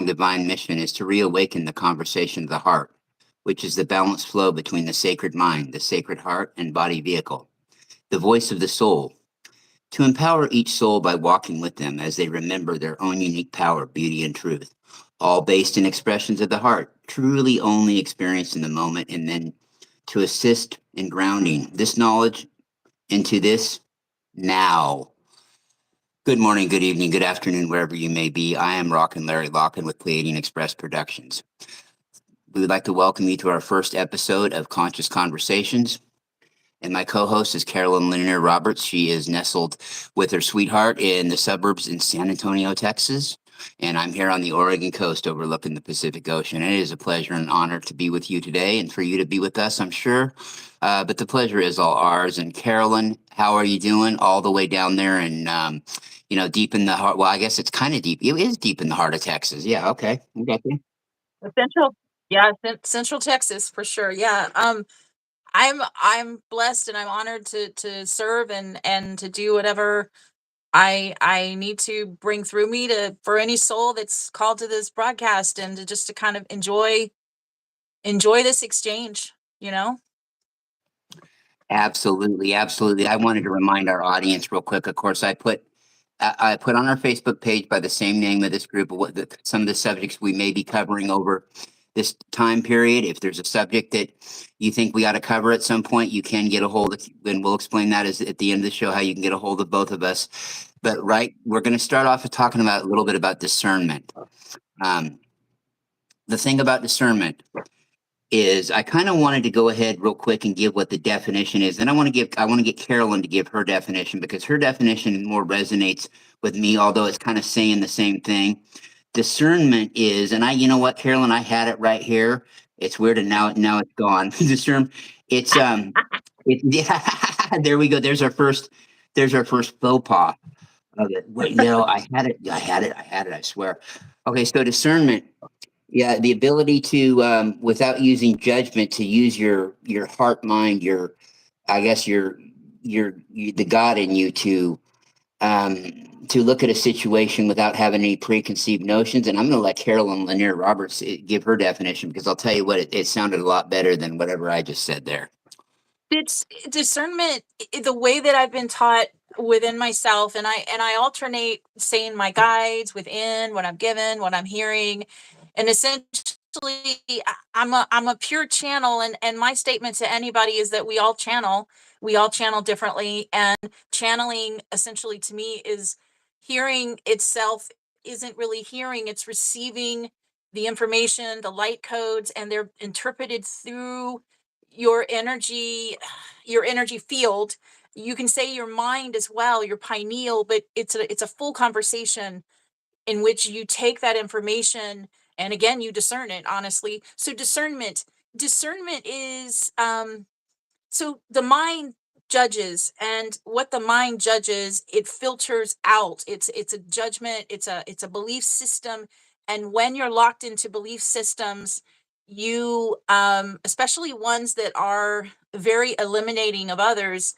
divine mission is to reawaken the conversation of the heart, which is the balanced flow between the sacred mind, the sacred heart, and body vehicle, the voice of the soul, to empower each soul by walking with them as they remember their own unique power, beauty, and truth, all based in expressions of the heart, truly only experienced in the moment, and then to assist in grounding this knowledge into this now. Good morning, good evening, good afternoon, wherever you may be. I am Rocken Larry Locken with Pleiadian Express Productions. We would like to welcome you to our first episode of Conscious Conversations. And my co-host is Carolyn Lanier Roberts. She is nestled with her sweetheart in the suburbs in San Antonio, Texas. And I'm here on the Oregon coast overlooking the Pacific Ocean. And it is a pleasure and honor to be with you today and for you to be with us, I'm sure. But the pleasure is all ours. And Carolyn, how are you doing all the way down there and, deep in the heart? Well, I guess it's kind of deep. It is deep in the heart of Texas. Yeah, okay. We got you. Central, yeah, Central Texas for sure. Yeah. I'm blessed and I'm honored to serve and to do whatever I need to bring through me to for any soul that's called to this broadcast and to just to kind of enjoy this exchange, you know? Absolutely, absolutely. I wanted to remind our audience real quick. Of course, I put on our Facebook page by the same name of this group some of the subjects we may be covering over this time period. If there's a subject that you think we ought to cover at some point, you can get a hold of, and we'll explain that at the end of the show how you can get a hold of both of us. But we're going to start off with talking about a little bit about discernment. The thing about discernment is I kind of wanted to go ahead real quick and give what the definition is. Then I want to get Carolyn to give her definition because her definition more resonates with me, although it's kind of saying the same thing. Discernment is, and you know what, Carolyn, I had it right here. It's weird, and now it's gone. Discern, it's yeah, there we go. There's our first faux pas of it. Wait, no, I swear. Okay, so discernment. Yeah, the ability to, without using judgment, to use your heart, mind, I guess the God in you to look at a situation without having any preconceived notions. And I'm going to let Carolyn Lanier Roberts give her definition because I'll tell you what, it sounded a lot better than whatever I just said there. It's discernment, the way that I've been taught within myself, and I alternate saying my guides within what I'm given, what I'm hearing, and essentially I'm a pure channel, and my statement to anybody is that we all channel differently, and channeling essentially to me is hearing itself isn't really hearing, it's receiving the information, the light codes, and they're interpreted through your energy your energy field. You can say your mind as well, your pineal, but it's a full conversation in which you take that information and again you discern it honestly. So discernment is so the mind judges, and what the mind judges it filters out. It's a judgment, it's a belief system, and when you're locked into belief systems, you especially ones that are very eliminating of others,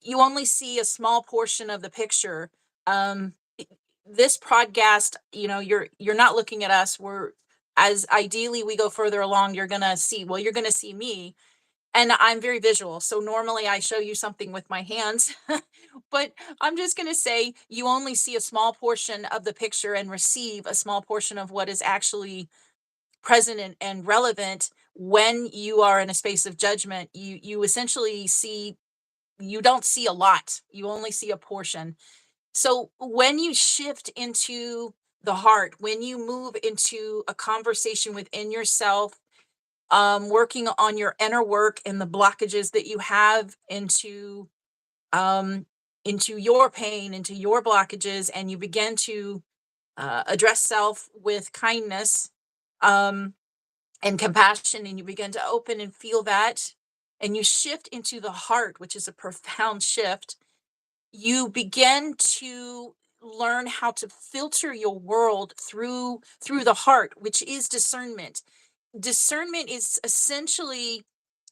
you only see a small portion of the picture. um this podcast, you're not looking at us. We're as ideally we go further along, you're gonna see me, and I'm very visual. So normally I show you something with my hands, but I'm just going to say you only see a small portion of the picture and receive a small portion of what is actually present and relevant. When you are in a space of judgment, you essentially see, you don't see a lot. You only see a portion. So when you shift into the heart, when you move into a conversation within yourself, working on your inner work and the blockages that you have um, into your pain, into your blockages, and you begin to address self with kindness um, and compassion, and you begin to open and feel that, and you shift into the heart, which is a profound shift. You begin to learn how to filter your world through the heart, which is discernment. Discernment is essentially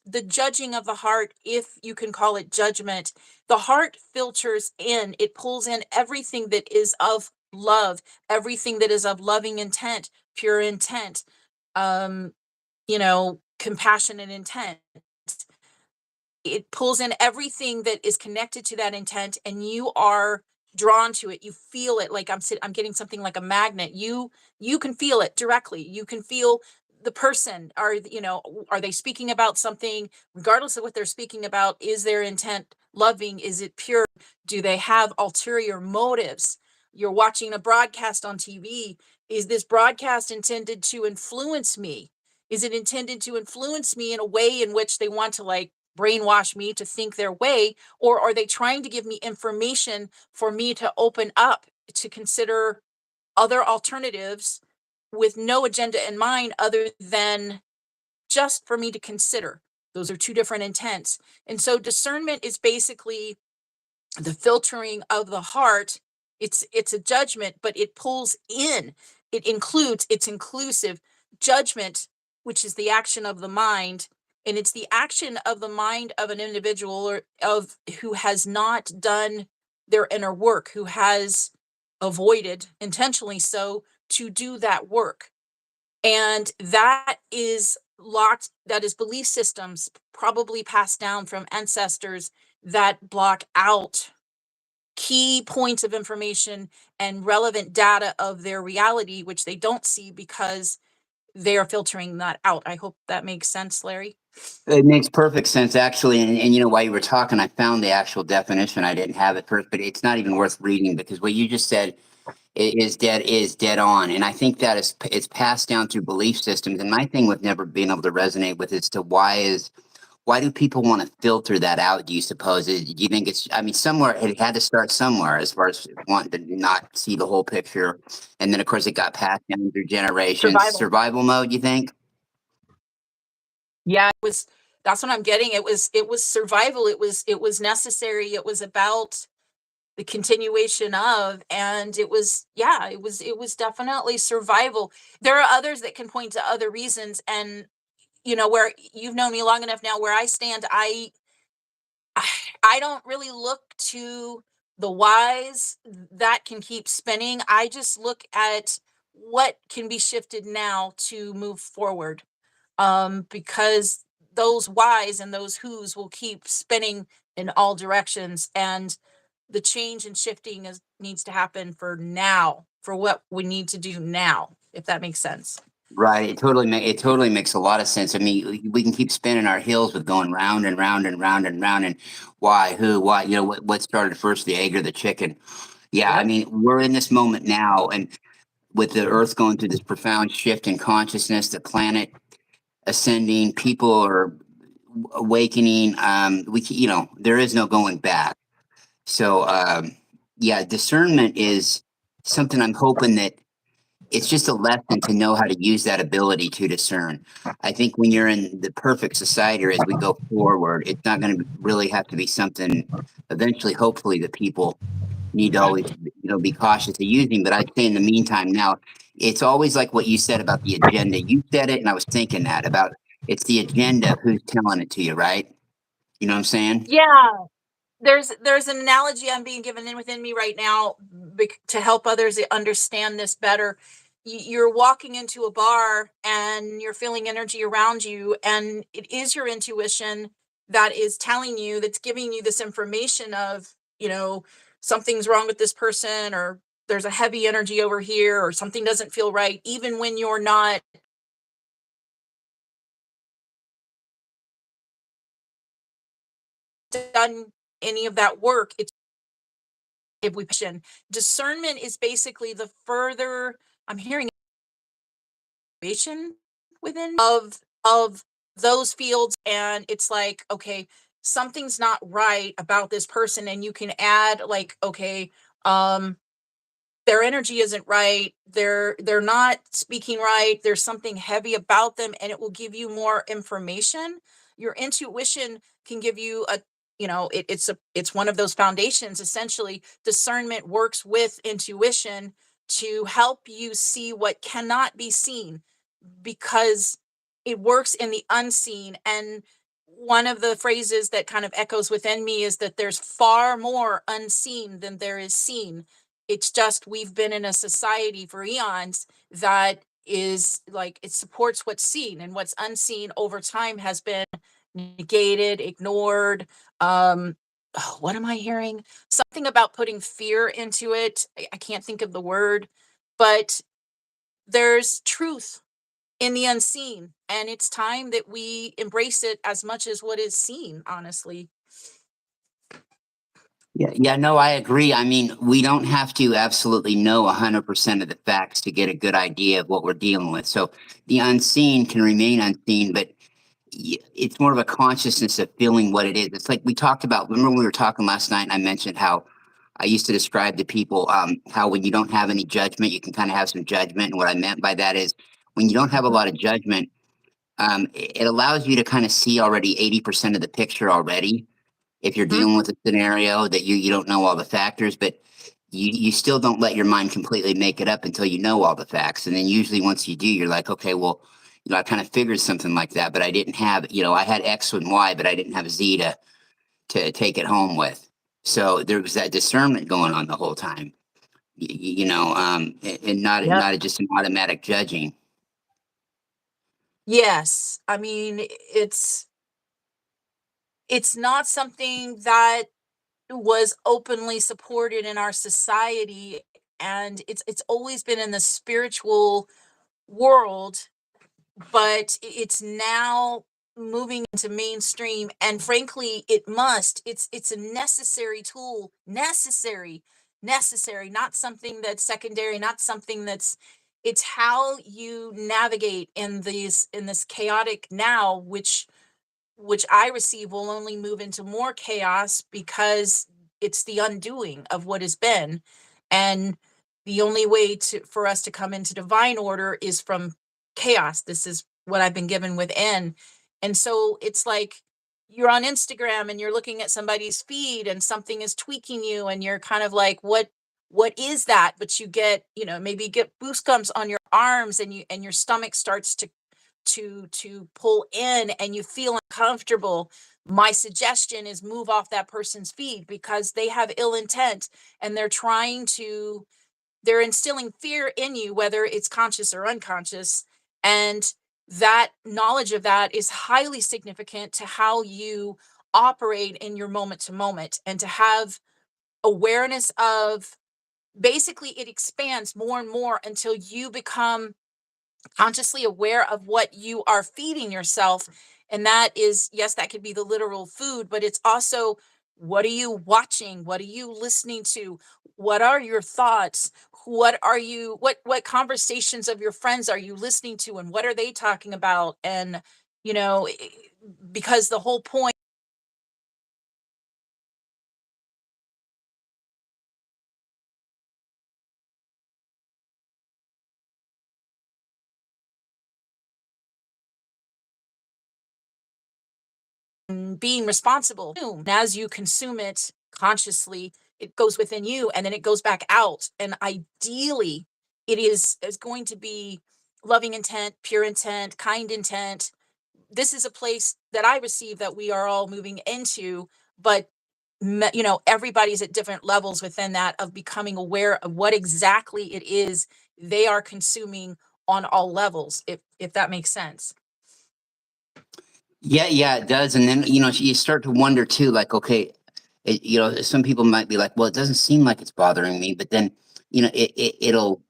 the judging of the heart, if you can call it judgment. The heart filters in, it pulls in everything that is of love, everything that is of loving intent, pure intent, compassionate intent. It pulls in everything that is connected to that intent, and you are drawn to it. You feel it, like I'm getting something like a magnet. You can feel it directly. You can feel the person. Are they speaking about something? Regardless of what they're speaking about, is their intent loving? Is it pure? Do they have ulterior motives? You're watching a broadcast on TV. Is this broadcast intended to influence me? Is it intended to influence me in a way in which they want to, like, brainwash me to think their way? Or are they trying to give me information for me to open up to consider other alternatives with no agenda in mind other than just for me to consider? Those are two different intents. And so discernment is basically the filtering of the heart. It's a judgment, but it pulls in, it includes, it's inclusive. Judgment, which is the action of the mind, and it's the action of the mind of an individual, or of who has not done their inner work, who has avoided intentionally so to do that work. And that is locked, that is belief systems probably passed down from ancestors that block out key points of information and relevant data of their reality, which they don't see because they are filtering that out. I hope that makes sense, Larry. It makes perfect sense, actually. And while you were talking, I found the actual definition. I didn't have it first, but it's not even worth reading because what you just said is dead on. And I think that it's passed down through belief systems. And my thing with never being able to resonate with is to why do people want to filter that out? Do you suppose? Do you think somewhere it had to start somewhere as far as wanting to not see the whole picture. And then, of course, it got passed down through generations. Survival. Survival mode, you think? Yeah, that's what I'm getting. It was survival. It was necessary. It was about the continuation of, and it was definitely survival. There are others that can point to other reasons, and where you've known me long enough now, where I stand, I don't really look to the whys that can keep spinning. I just look at what can be shifted now to move forward. Because those whys and those whos will keep spinning in all directions, and the change and shifting needs to happen for now, for what we need to do now, if that makes sense. Right. It totally makes a lot of sense. I mean, we can keep spinning our heels with going round and round and round and round. And why, who, why, what started first, the egg or the chicken? Yeah. I Yep. mean, we're in this moment now. And with the earth going through this profound shift in consciousness, the planet ascending, people are awakening. There is no going back. So, yeah, discernment is something I'm hoping that it's just a lesson to know how to use that ability to discern. I think when you're in the perfect society or as we go forward, it's not going to really have to be something eventually, hopefully, that people need to always, be cautious of using. But I'd say in the meantime, now it's always like what you said about the agenda. You said it, and I was thinking that about it's the agenda of who's telling it to you, right? You know what I'm saying? Yeah. There's an analogy I'm being given in within me right now, to help others understand this better. You're walking into a bar and you're feeling energy around you, and it is your intuition that is telling you, that's giving you this information of, something's wrong with this person, or there's a heavy energy over here, or something doesn't feel right, even when you're not done any of that work. It's, if we discernment is basically the further, I'm hearing, within of those fields, and it's like, okay, something's not right about this person, and you can add, like, okay, um their energy isn't right, they're not speaking right, there's something heavy about them, and it will give you more information. Your intuition can give you it's one of those foundations. Essentially, discernment works with intuition to help you see what cannot be seen, because it works in the unseen. And one of the phrases that kind of echoes within me is that there's far more unseen than there is seen. It's just we've been in a society for eons that is like it supports what's seen, and what's unseen over time has been negated, ignored. Oh, what am I hearing? Something about putting fear into it. I can't think of the word, but there's truth in the unseen, and it's time that we embrace it as much as what is seen, honestly. Yeah, no, I agree. I mean, we don't have to absolutely know 100% of the facts to get a good idea of what we're dealing with. So the unseen can remain unseen, but it's more of a consciousness of feeling what it is. It's like we talked about. Remember when we were talking last night, and I mentioned how I used to describe to people how when you don't have any judgment, you can kind of have some judgment. And what I meant by that is when you don't have a Mhm. lot of judgment, it allows you to kind of see already 80% of the picture already if you're Mhm. dealing with a scenario that you don't know all the factors, but you still don't let your mind completely make it up until you know all the facts. And then usually once you do, you're like, okay, well, I kind of figured something like that, but I didn't have, I had X and Y, but I didn't have Z to take it home with. So there was that discernment going on the whole time, and Yep. not just an automatic judging. Yes. I mean, it's not something that was openly supported in our society, and it's always been in the spiritual world, but it's now moving into mainstream, and frankly it's a necessary tool, necessary, not something that's secondary, not something that's it's how you navigate in this chaotic now, which I receive will only move into more chaos because it's the undoing of what has been. And the only way to for us to come into divine order is from chaos. This is what I've been given within. And so it's like you're on Instagram and you're looking at somebody's feed and something is tweaking you and you're kind of like what is that? But you get, maybe you get goosebumps on your arms and your stomach starts to pull in and you feel uncomfortable. My suggestion is move off that person's feed because they have ill intent and they're instilling fear in you, whether it's conscious or unconscious. And that knowledge of that is highly significant to how you operate in your moment to moment, and to have awareness of basically it expands more and more until you become consciously aware of what you are feeding yourself. And that is, yes, that could be the literal food, but it's also what are you watching? What are you listening to? What are your thoughts? What conversations of your friends are you listening to, and what are they talking about? And you know, i- because the whole point being responsible. And as you consume it consciously, it goes within you and then it goes back out. And ideally, is going to be loving intent, pure intent, kind intent. This is a place that I receive that we are all moving into, but everybody's at different levels within that of becoming aware of what exactly it is they are consuming on all levels, if that makes sense. Yeah, it does. And then, you start to wonder too, like, okay, some people might be like, well, it doesn't seem like it's bothering me, but then, it'll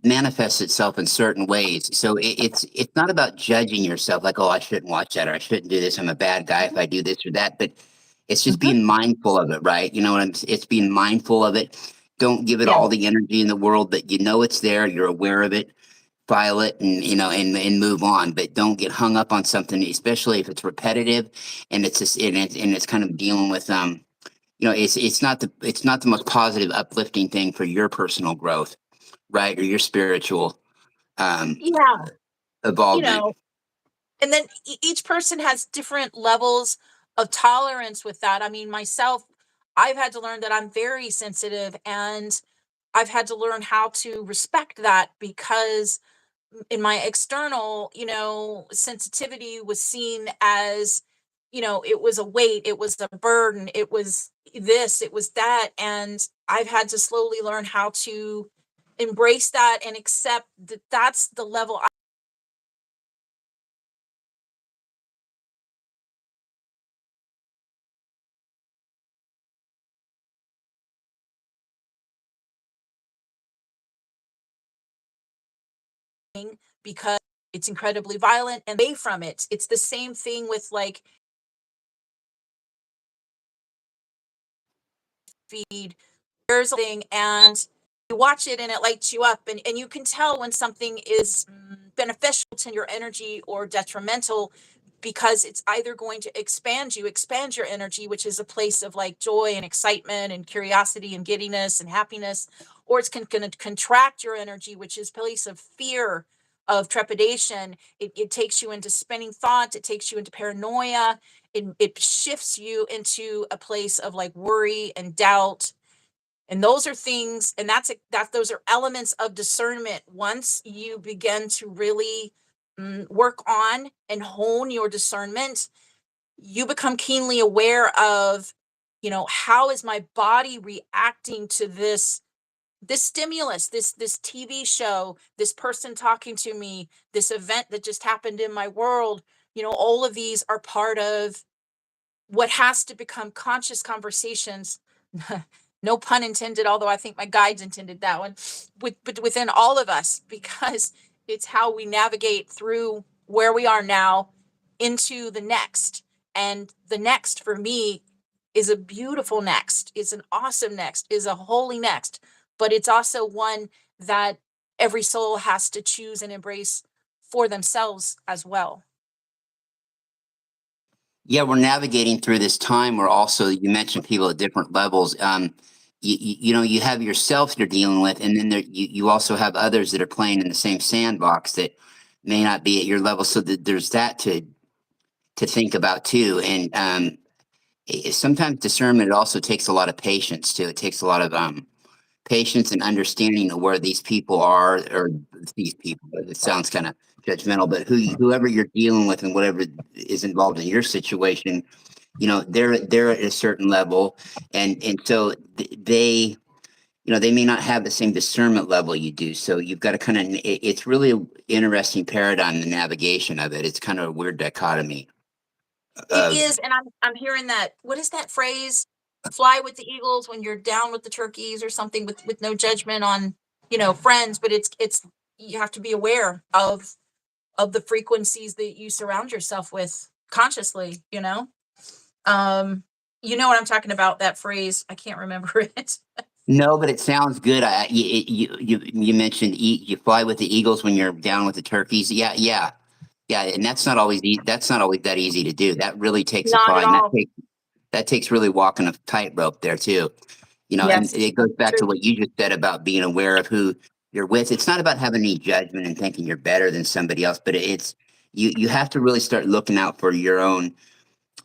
manifest itself in certain ways. So it's not about judging yourself like, oh, I shouldn't watch that or I shouldn't do this. I'm a bad guy if I do this or that. But it's just Mhm. being mindful of it, right? You know what it's being mindful of it. Don't give it Yeah. all the energy in the world, but it's there, you're aware of it, file it, and and move on, but don't get hung up on something, especially if it's repetitive and it's just and it's kind of dealing with it's not the most positive uplifting thing for your personal growth, right, or your spiritual um Yeah. You evolvement. know, and then each person has different levels of tolerance with that. I mean, myself, I've had to learn that I'm very sensitive, and I've had to learn how to respect that because in my external, sensitivity was seen as, it was a weight, it was a burden, it was this, it was that. And I've had to slowly learn how to embrace that and accept that that's the level I'm, because it's incredibly violent and away from it. It's the same thing with like feed. There's a thing and you watch it and it lights you up, and you can tell when something is beneficial to your energy or detrimental, because it's either going to expand your energy, which is a place of like joy and excitement and curiosity and giddiness and happiness, or it's going to contract your energy, which is a place of fear, of trepidation. It takes you into spinning thoughts, it takes you into paranoia, it shifts you into a place of like worry and doubt. And those are things, and those are elements of discernment. Once you begin to really work on and hone your discernment, you become keenly aware of, how is my body reacting to this stimulus, this TV show, this person talking to me, this event that just happened in my world. All of these are part of what has to become conscious conversations. No pun intended, although I think my guides intended that one, but within all of us, because it's how we navigate through where we are now into the next. And the next for me is a beautiful next, is an awesome next, is a holy next, but it's also one that every soul has to choose and embrace for themselves as well. Yeah, we're navigating through this time where also you mentioned people at different levels. You have yourself you're dealing with, and then you also have others that are playing in the same sandbox that may not be at your level. So there's that to think about too. And sometimes discernment, it also takes a lot of patience too. It takes a lot of patience and understanding of where these people are, or these people. It sounds kind of judgmental, but whoever you're dealing with and whatever is involved in your situation, they're at a certain level, and so they. They may not have the same discernment level you do. So you've got to kind of, it's really an interesting paradigm, the navigation of it. It's kind of a weird dichotomy It of, is, and I'm hearing that. What is that phrase? Fly with the eagles when you're down with the turkeys, or something, with no judgment on, friends, but it's you have to be aware of the frequencies that you surround yourself with consciously, you know what I'm talking about, that phrase. I can't remember it. no, but it sounds good. You mentioned you fly with the eagles when you're down with the turkeys. Yeah, yeah, yeah. And that's not always that's not always that easy to do. That really takes a Not at fine. all. That takes really walking a tightrope there too. And Yes, it goes back true. to what you just said about being aware of who you're with. It's not about having any judgment and thinking you're better than somebody else, but it's you have to really start looking out for your own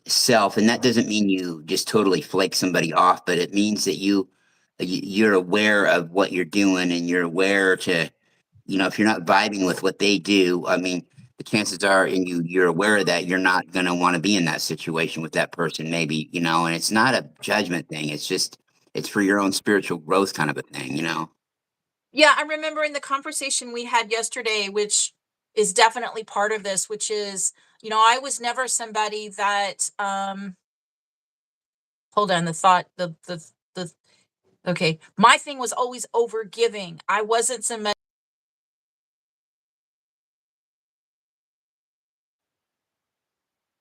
self. And that doesn't mean you just totally flake somebody off, but it means that you're aware of what you're doing, and you're aware to, if you're not vibing with what they do, I mean, the chances are, and you're aware of that, you're not going to want to be in that situation with that person, maybe, and it's not a judgment thing. It's just, it's for your own spiritual growth kind of a thing. Yeah, I'm remembering the conversation we had yesterday, which is definitely part of this, which is, I was never somebody that hold on, the thought, the okay. My thing was always over giving. I wasn't somebody.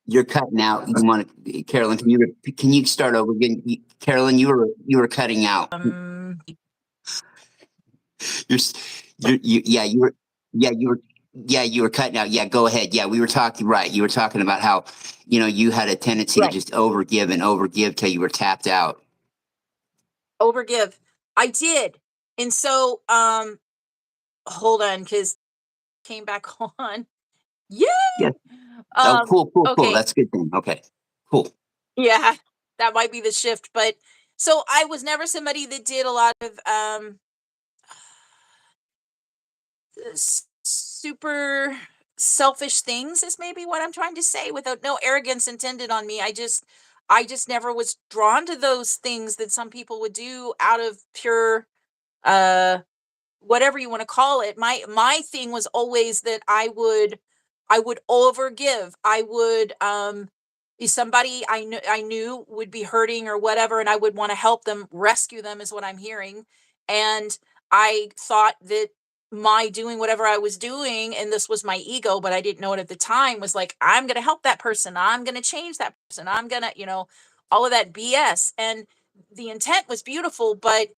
You're cutting out. You want to, Carolyn, can you start over again? Carolyn, you were cutting out. You're, yeah, you were cutting out. Yeah, go ahead. Yeah, we were talking, right. You were talking about how, you had a tendency to Right. just overgive till you were tapped out. Overgive. I did. And so, hold on, because came back on. Yay! Yeah. Oh, cool, cool, cool. Okay. That's a good thing. Okay, cool. Yeah, that might be the shift. But so I was never somebody that did a lot of super selfish things, is maybe what I'm trying to say, without no arrogance intended on me. I just never was drawn to those things that some people would do out of pure, uh whatever you want to call it. My thing was always that I would overgive. I would if somebody I knew would be hurting or whatever, and I would want to help them, rescue them is what I'm hearing. And I thought that my doing whatever I was doing, and this was my ego, but I didn't know it at the time, was like, I'm going to help that person. I'm going to change that person. I'm going to, all of that BS. And the intent was beautiful, but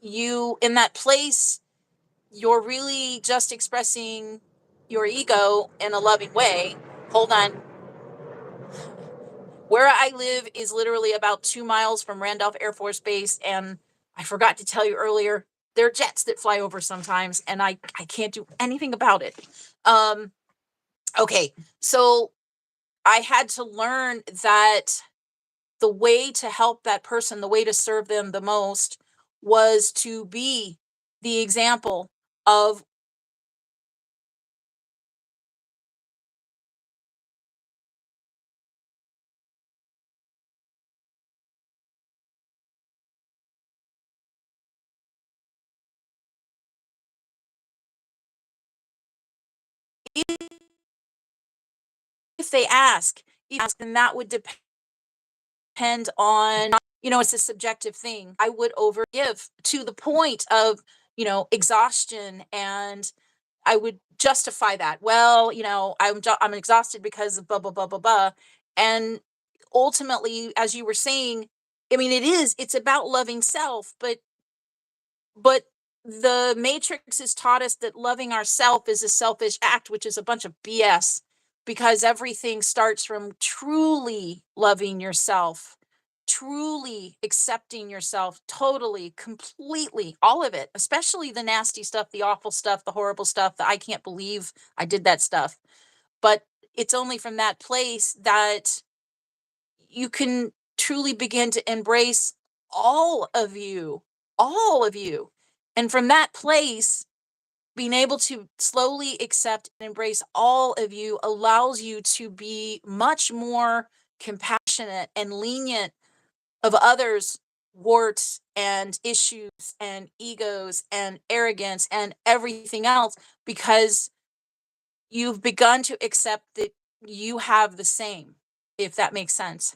you in that place, you're really just expressing your ego in a loving way. Hold on. Where I live is literally about 2 miles from Randolph Air Force Base. And I forgot to tell you earlier, there are jets that fly over sometimes, and I can't do anything about it. Um, okay. So I had to learn that the way to help that person, the way to serve them the most, was to be the example of if they ask, then that would depend on, it's a subjective thing. I would overgive to the point of, exhaustion, and I would justify that. Well, I'm exhausted because of blah blah blah blah blah. And ultimately, as you were saying, I mean, it's about loving self, but the matrix has taught us that loving ourself is a selfish act, which is a bunch of BS, because everything starts from truly loving yourself, truly accepting yourself, totally, completely, all of it, especially the nasty stuff, the awful stuff, the horrible stuff, the I can't believe I did that stuff. But it's only from that place that you can truly begin to embrace all of you, all of you. And from that place, being able to slowly accept and embrace all of you allows you to be much more compassionate and lenient of others' warts and issues and egos and arrogance and everything else, because you've begun to accept that you have the same, if that makes sense.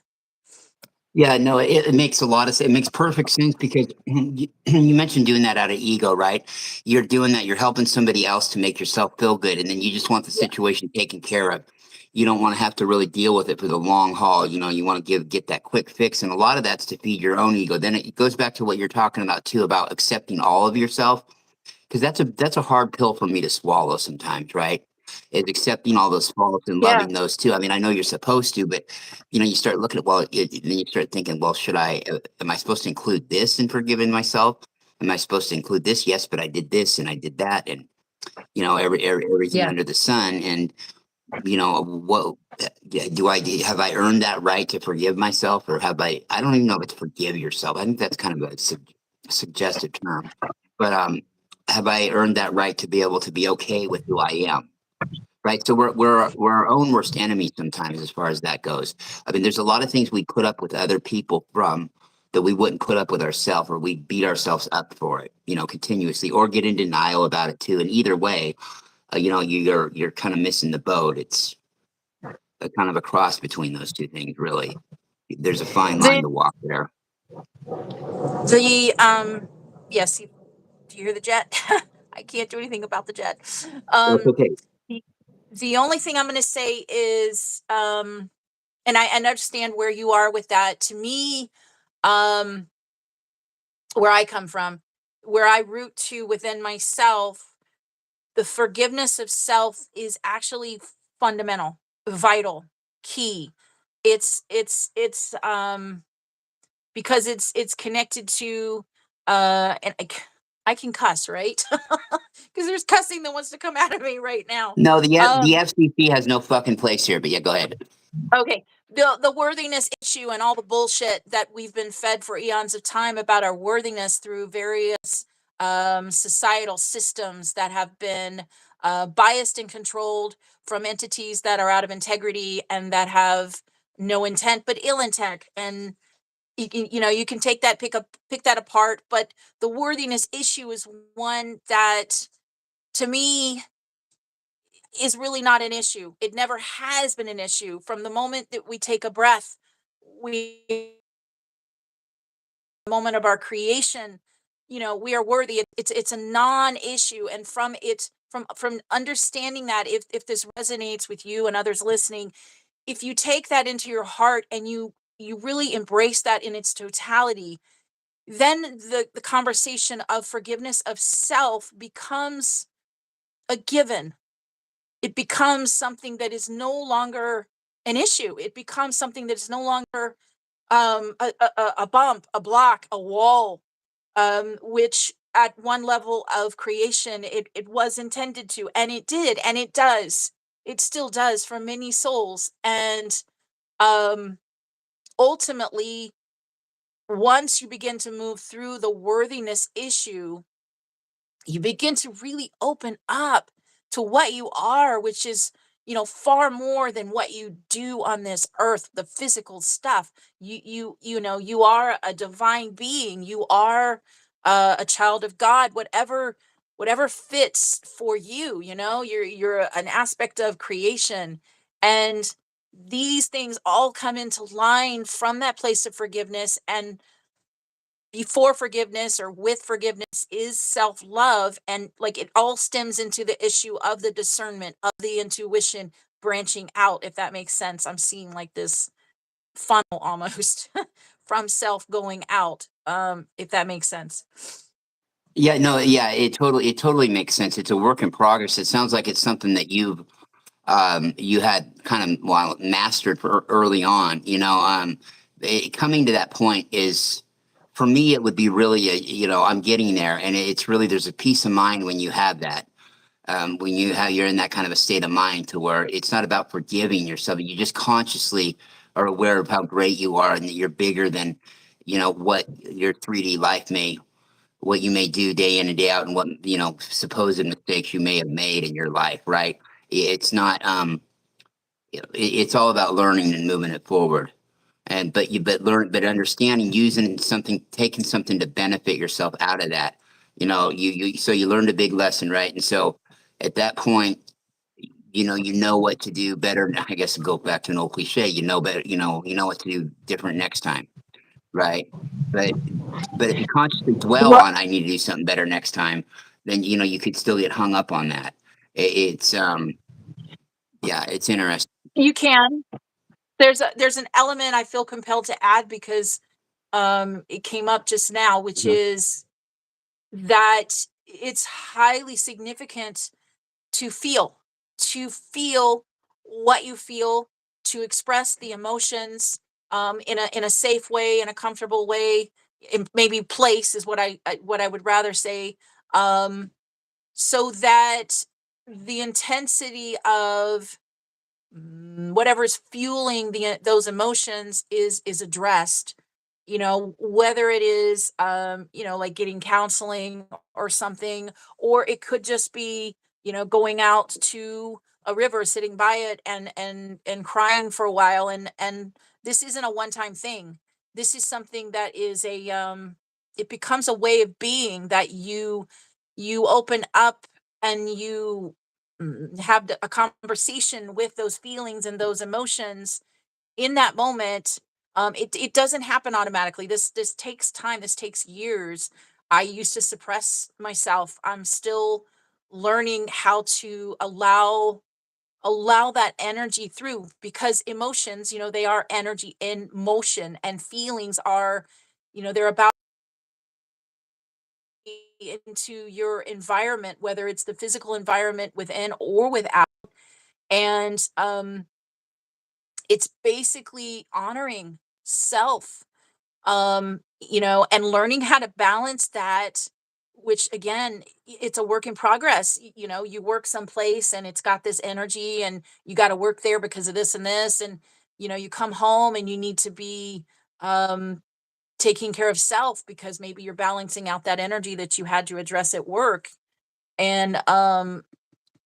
Yeah, no, it makes a lot of sense. It makes perfect sense because you mentioned doing that out of ego, right? You're doing that, you're helping somebody else to make yourself feel good, and then you just want the Yeah. situation taken care of. You don't want to have to really deal with it for the long haul. You want to get that quick fix, and a lot of that's to feed your own ego. Then it goes back to what you're talking about too, about accepting all of yourself, because that's a hard pill for me to swallow sometimes, right? Is accepting all those faults and Yeah. loving those too. I mean, I know you're supposed to, but you start looking at, then you start thinking, well, am I supposed to include this in forgiving myself? Am I supposed to include this? Yes, but I did this and I did that, and everything Yeah. under the sun. And what have I earned that right to forgive myself, or have I don't even know if it's forgive yourself. I think that's kind of a suggestive term, but have I earned that right to be able to be okay with who I am? Right. So we're our own worst enemies sometimes, as far as that goes. I mean, there's a lot of things we put up with other people from that we wouldn't put up with ourselves, or we beat ourselves up for it, continuously, or get in denial about it too. And either way, you're kind of missing the boat. It's a kind of a cross between those two things, really. There's a fine line The to walk there. yes, do you hear the jet? I can't do anything about the jet. That's Um, okay. the, the only thing I'm going to say is, and I understand where you are with that. To me, um, where I come from, where I root to within myself, the forgiveness of self is actually fundamental, vital, key. It's because it's connected to and I can cuss, right? Because there's cussing that wants to come out of me right now. No, the Um, FCC has no fucking place here. But yeah, go ahead. okay. The worthiness issue and all the bullshit that we've been fed for eons of time about our worthiness through various societal systems that have been biased and controlled from entities that are out of integrity and that have no intent, but ill intent. And you can take that, pick that apart. But the worthiness issue is one that, to me, is really not an issue. It never has been an issue. From the moment that we take a breath, we moment of our creation, we are worthy. It's a non-issue. And from understanding that, if this resonates with you and others listening, if you take that into your heart and you really embrace that in its totality, then the conversation of forgiveness of self becomes a given. It becomes something that is no longer an issue. It becomes something that is no longer a bump, a block, a wall, which at one level of creation it was intended to, and it did, and it does. It still does for many souls. And um, ultimately, once you begin to move through the worthiness issue, you begin to really open up to what you are, which is, far more than what you do on this earth, the physical stuff. You are a divine being. You are a child of God, whatever fits for you. You're an aspect of creation. And these things all come into line from that place of forgiveness. And before forgiveness or with forgiveness is self-love. And like, it all stems into the issue of the discernment, of the intuition branching out, if that makes sense. I'm seeing like this funnel almost from self going out, if that makes sense. Yeah, no, yeah, it totally makes sense. It's a work in progress. It sounds like it's something that you had kind of, well, mastered early on. Coming to that point is, for me, it would be really I'm getting there, and it's really, there's a peace of mind when you have that. When you're in that kind of a state of mind to where it's not about forgiving yourself. You just consciously are aware of how great you are and that you're bigger than what your 3D life what you may do day in and day out, and what supposed mistakes you may have made in your life, right? It's not it's all about learning and moving it forward. And but understanding, using something, taking something to benefit yourself out of that. So you learned a big lesson, right? And so at that point, you know what to do better. I guess, to go back to an old cliche, better, you know what to do different next time, right? But if you consciously dwell Well, on, I need to do something better next time, then you could still get hung up on that. It's yeah, it's interesting. you can. There's an element I feel compelled to add, because it came up just now, which Mhm. is that it's highly significant to feel what you feel, to express the emotions, in a safe way, in a comfortable way, maybe place is what I would rather say, um, so that the intensity of whatever's fueling those emotions is addressed. Whether it is, like getting counseling or something, or it could just be, going out to a river, sitting by it, and crying for a while. And this isn't a one-time thing. This is something that is it becomes a way of being, that you open up, and you have a conversation with those feelings and those emotions in that moment. It doesn't happen automatically. This takes time. This takes years. I used to suppress myself. I'm still learning how to allow that energy through, because emotions, they are energy in motion, and feelings are, they're about into your environment, whether it's the physical environment within or without. And it's basically honoring self, and learning how to balance that, which again, it's a work in progress. You work someplace and it's got this energy, and you got to work there because of this and this. And you come home and you need to be um taking care of self, because maybe you're balancing out that energy that you had to address at work. And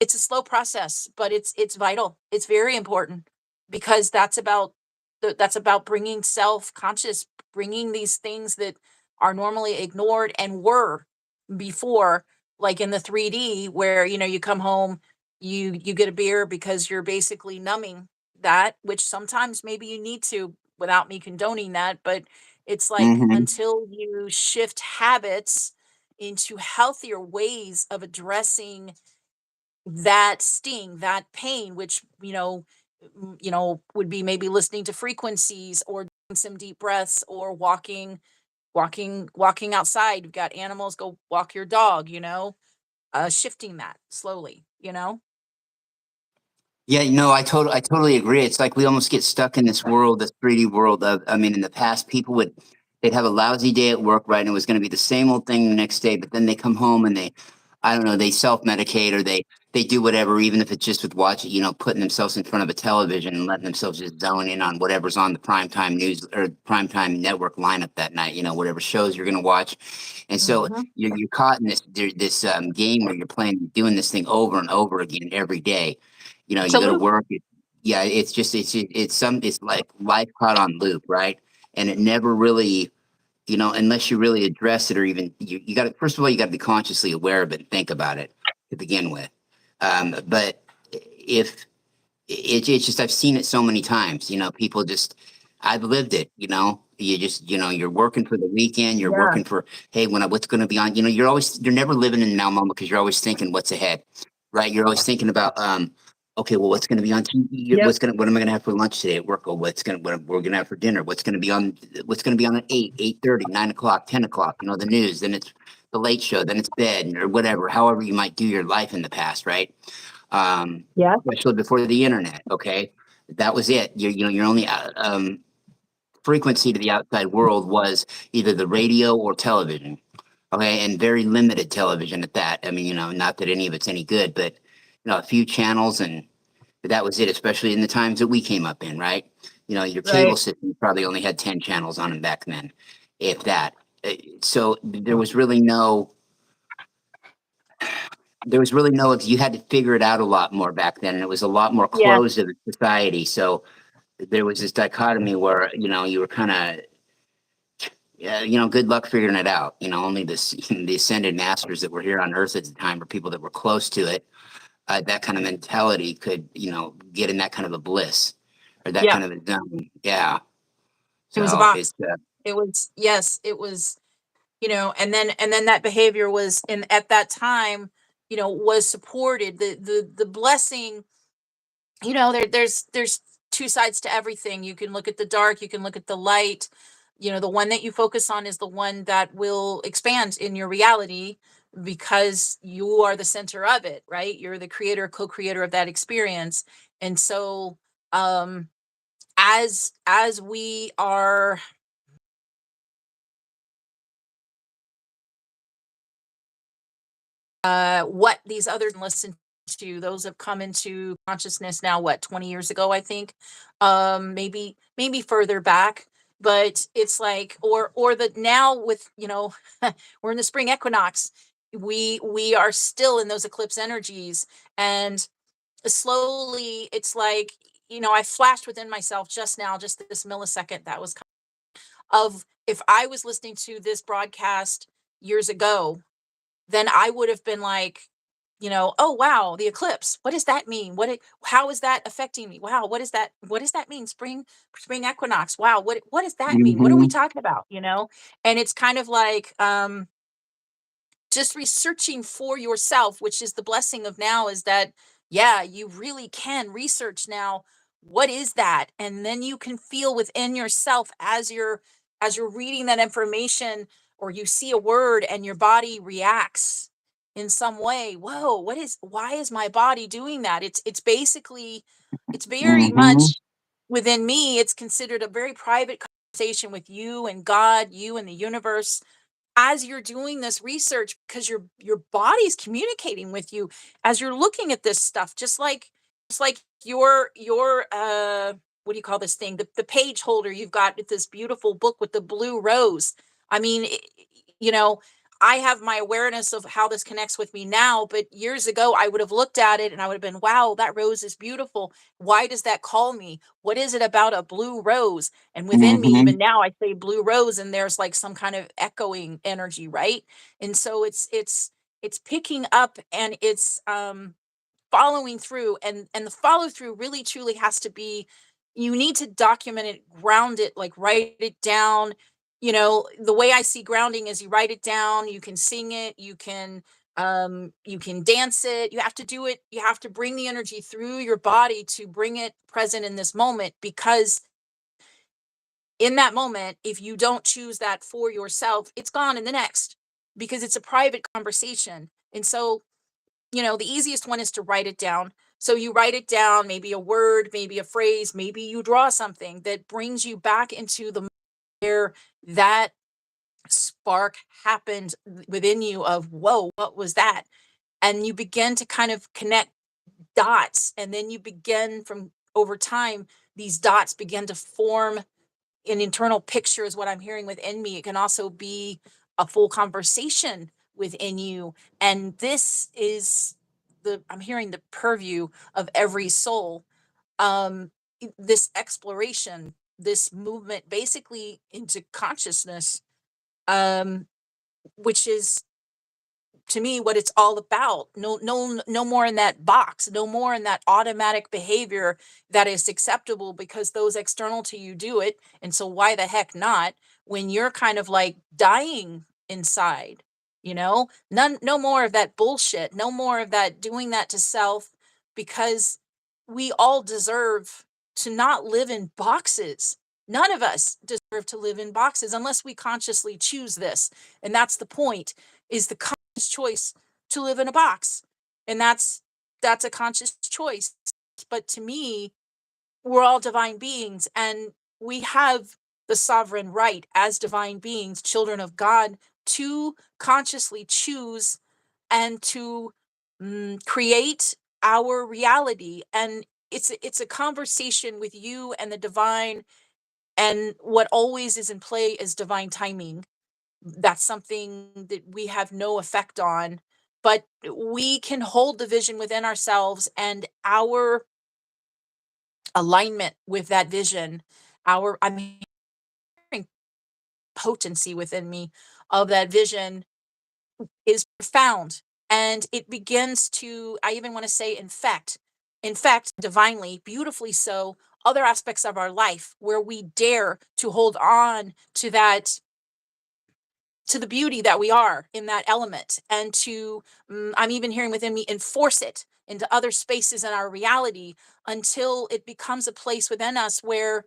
it's a slow process, but it's vital. It's very important, because that's about that's about bringing self-conscious, bringing these things that are normally ignored and were before, like in the 3D where, you come home, you get a beer because you're basically numbing that, which sometimes maybe you need to without me condoning that, but it's like Hmm. until you shift habits into healthier ways of addressing that sting, that pain, which, would be maybe listening to frequencies or doing some deep breaths or walking outside. You've got animals, go walk your dog, shifting that slowly. Yeah, I totally agree. It's like we almost get stuck in this world, this 3D world of, I mean, in the past, they'd have a lousy day at work, right? And it was going to be the same old thing the next day, but then they come home and I don't know, they self-medicate or they do whatever, even if it's just with watching, putting themselves in front of a television and letting themselves just zone in on whatever's on the primetime news or primetime network lineup that night, whatever shows you're going to watch. And so Mhm. you're caught in this game where you're doing this thing over and over again every day. It's You a go to loop. work. Yeah, it's like life caught on loop, right? And it never really, unless you really address it or even you got to, first of all, you got to be consciously aware of it and think about it to begin with. But if it's just, I've seen it so many times, people just, I've lived it, you just, you're working for the weekend, you're Yeah. working for, hey, what's going to be on, you're never living in now moment because you're always thinking what's ahead, right? You're always thinking about, okay, well, what's going to be on TV? Yep. What am I going to have for lunch today at work? Or what we're going to have for dinner? What's going to be on at 8:30, 9 o'clock, 10 o'clock, the news, then it's the late show, then it's bed or whatever, however you might do your life in the past, right? Yeah. Especially before the internet. Okay, that was it. Your only frequency to the outside world was either the radio or television. Okay, and very limited television at that. I mean, not that any of it's any good, but a few channels, and that was it. Especially in the times that we came up in, right? Your cable Right. system probably only had 10 channels on them back then, if that. So there was really no you had to figure it out a lot more back then, and it was a lot more Yeah. closed of a society. So there was this dichotomy where you were kind of, yeah, good luck figuring it out. Only this the ascended masters that were here on earth at the time, or people that were close to it, that kind of mentality could, get in that kind of a bliss or that Yeah. kind of a zone. Yeah. It was a So box. it's It was, yes, it was, and then that behavior was in at that time, was supported. The blessing, there's two sides to everything. You can look at the dark, you can look at the light. The one that you focus on is the one that will expand in your reality because you are the center of it, right? You're the creator, co-creator of that experience. And so, um as we are, what these others listen to, those have come into consciousness now, what, 20 years ago, I think, maybe further back. But it's like, or the now with, we're in the spring equinox, we are still in those eclipse energies. And slowly it's like, I flashed within myself just now, just this millisecond, that was of, if I was listening to this broadcast years ago, then I would have been like, oh wow, the eclipse. What does that mean? How is that affecting me? Wow, what does that mean? Spring equinox. Wow, what does that mean? What are we mhm, talking about? And it's kind of like, just researching for yourself, which is the blessing of now, is that, yeah, you really can research now, what is that? And then you can feel within yourself as you're reading that information, or you see a word and your body reacts in some way. Whoa, why is my body doing that? It's basically, it's very mhm, much within me, it's considered a very private conversation with you and God, you and the universe, as you're doing this research, because your body's communicating with you as you're looking at this stuff, just like your what do you call this thing, the page holder you've got with this beautiful book with the blue rose. I mean, you know I have my awareness of how this connects with me now, but years ago I would have looked at it and I would have been, wow, that rose is beautiful. Why does that call me? What is it about a blue rose? And within me, Mm-hmm. even now, I say blue rose, and there's like some kind of echoing energy, right? And so it's picking up, and it's following through, and the follow through really truly has to be, you need to document it, ground it, like write it down. The way I see grounding is you write it down, you can sing it, you can dance it, you have to do it, you have to bring the energy through your body to bring it present in this moment, because in that moment, if you don't choose that for yourself, it's gone in the next, because it's a private conversation. And so the easiest one is to write it down. So you write it down, maybe a word, maybe a phrase, maybe you draw something that brings you back into the where that spark happened within you of, whoa, what was that? And you begin to kind of connect dots. And then you begin from over time, these dots begin to form an internal picture, is what I'm hearing within me. It can also be a full conversation within you. And this is I'm hearing the purview of every soul. This exploration, this movement basically into consciousness, um, which is to me what it's all about. No more in that box, no more in that automatic behavior that is acceptable because those external to you do it. And so why the heck not when you're kind of like dying inside? No more of that bullshit, no more of that doing that to self, because we all deserve to not live in boxes. None of us deserve to live in boxes unless we consciously choose this. And that's the point, is the choice to live in a box. And that's a conscious choice. But to me, we're all divine beings, and we have the sovereign right as divine beings, children of God, to consciously choose and to create our reality. And it's a conversation with you and the divine, and what always is in play is divine timing. That's something that we have no effect on, but we can hold the vision within ourselves, and our alignment with that vision, I'm hearing potency within me of that vision is profound. And it begins to, I even want to say, infect divinely, beautifully so, other aspects of our life, where we dare to hold on to that, to the beauty that we are in that element, and to I'm even hearing within me, enforce it into other spaces in our reality, until it becomes a place within us where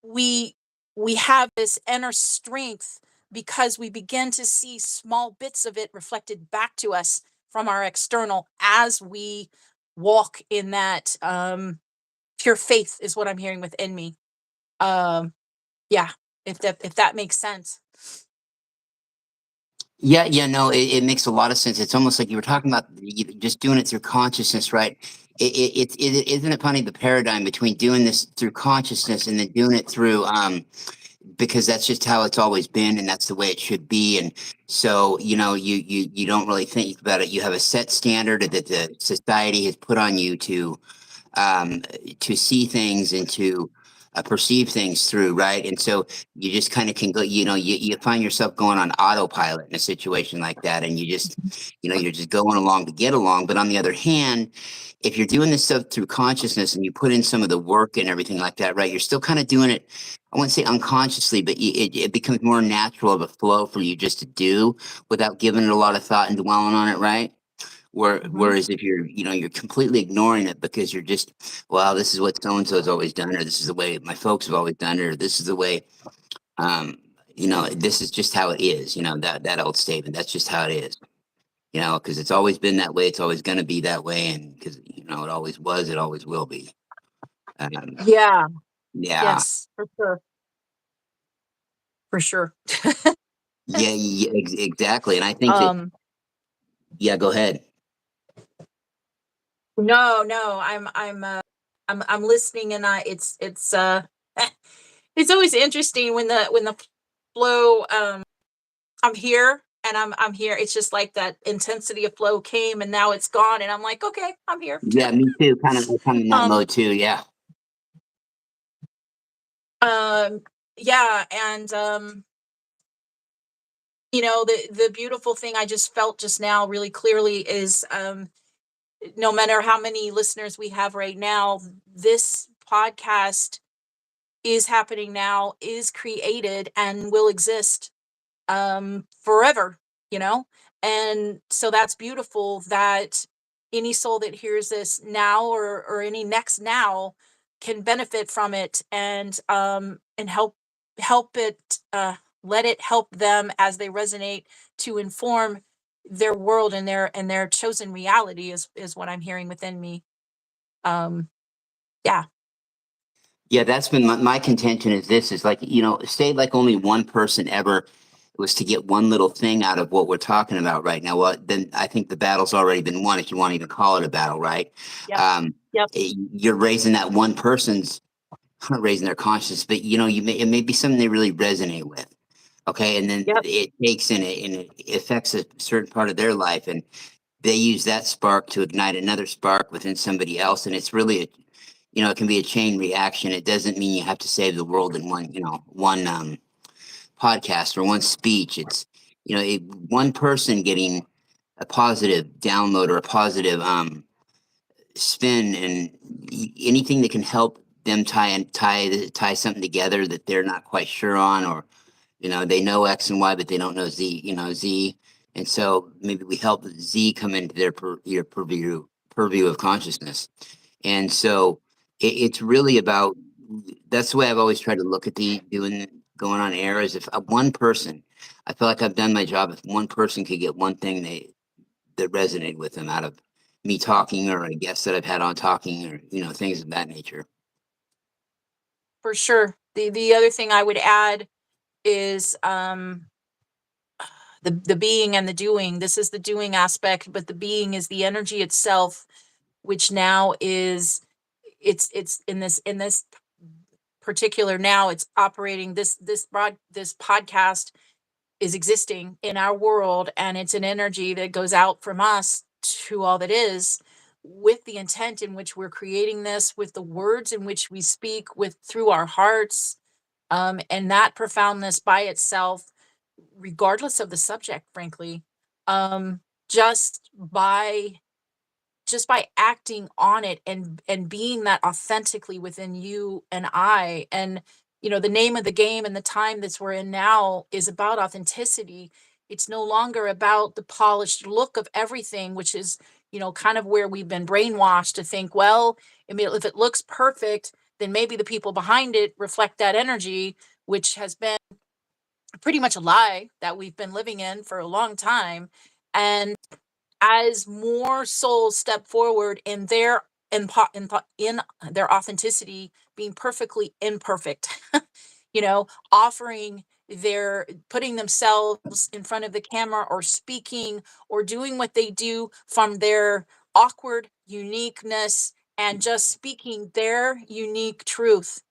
we we have this inner strength, because we begin to see small bits of it reflected back to us from our external, as we walk in that pure faith, is what I'm hearing within me. um yeah, if that makes sense. Yeah, yeah, no, it makes a lot of sense. It's almost like you were talking about just doing it through consciousness, right? Isn't it funny, the paradigm between doing this through consciousness and then doing it through because that's just how it's always been and that's the way it should be. And so, you don't really think about it. You have a set standard that the society has put on you um, to see things and to perceive things through, right? And so you just kind of can go, you find yourself going on autopilot in a situation like that, and you're just going along to get along. But on the other hand, if you're doing this stuff through consciousness and you put in some of the work and everything like that, right, you're still kind of doing it. I wouldn't say unconsciously, but it becomes more natural of a flow for you just to do without giving it a lot of thought and dwelling on it, right? Hmm. Whereas if you're completely ignoring it because you're just, well, this is what so and so has always done, or this is the way my folks have always done it, or this is the way, um, this is just how it is. That old statement. That's just how it is. Because it's always been that way. It's always going to be that way, and because it always was, it always will be. Um, Yeah. yeah, Yes, for sure. For sure. yeah, yeah, exactly. And I think that, um yeah, go ahead. no, I'm listening, and it's it's always interesting when the flow, I'm here, and I'm here. It's just like that intensity of flow came and now it's gone. And I'm like, okay, I'm here. Yeah, me too. Kind of in that Um, mode too. Yeah. um, yeah. And, the beautiful thing I just felt just now really clearly is, no matter how many listeners we have right now, this podcast is happening now, is created, and will exist forever, you know? And so that's beautiful that any soul that hears this now or any next now can benefit from it and help it let it help them as they resonate to inform their world and their chosen reality is what I'm hearing within me. Um yeah. Yeah, that's been my contention is this is like, say like only one person ever was to get one little thing out of what we're talking about right now. Well, then I think the battle's already been won, if you want to even call it a battle, right? Yep. Um, Yep. you're raising that one person's not raising their conscience, but it may be something they really resonate with. Okay. And then Yep. it takes and it affects a certain part of their life. And they use that spark to ignite another spark within somebody else. And it's really it can be a chain reaction. It doesn't mean you have to save the world in one podcast or one speech. It's, one person getting a positive download or a positive spin and anything that can help them tie something together that they're not quite sure on, or they know X and Y but they don't know Z, and so maybe we help Z come into their your purview of consciousness. And so it's really about, that's the way I've always tried to look at going on air, is if one person, I feel like I've done my job. If one person could get one thing that resonated with them out of me talking, or a guest that I've had on talking, or things of that nature. For sure. The other thing I would add is the being and the doing. This is the doing aspect, but the being is the energy itself, which now is it's in this particular now it's operating this podcast is existing in our world, and it's an energy that goes out from us to all that is, with the intent in which we're creating this, with the words in which we speak with through our hearts, and that profoundness by itself, regardless of the subject, frankly, um, just by just by acting on it and being that authentically within you and I. And the name of the game and the time that we're in now is about authenticity. It's no longer about the polished look of everything, which is kind of where we've been brainwashed to think, well, I mean, if it looks perfect, then maybe the people behind it reflect that energy, which has been pretty much a lie that we've been living in for a long time. And as more souls step forward in in their authenticity, being perfectly imperfect, offering their putting themselves in front of the camera or speaking or doing what they do from their awkward uniqueness and just speaking their unique truth.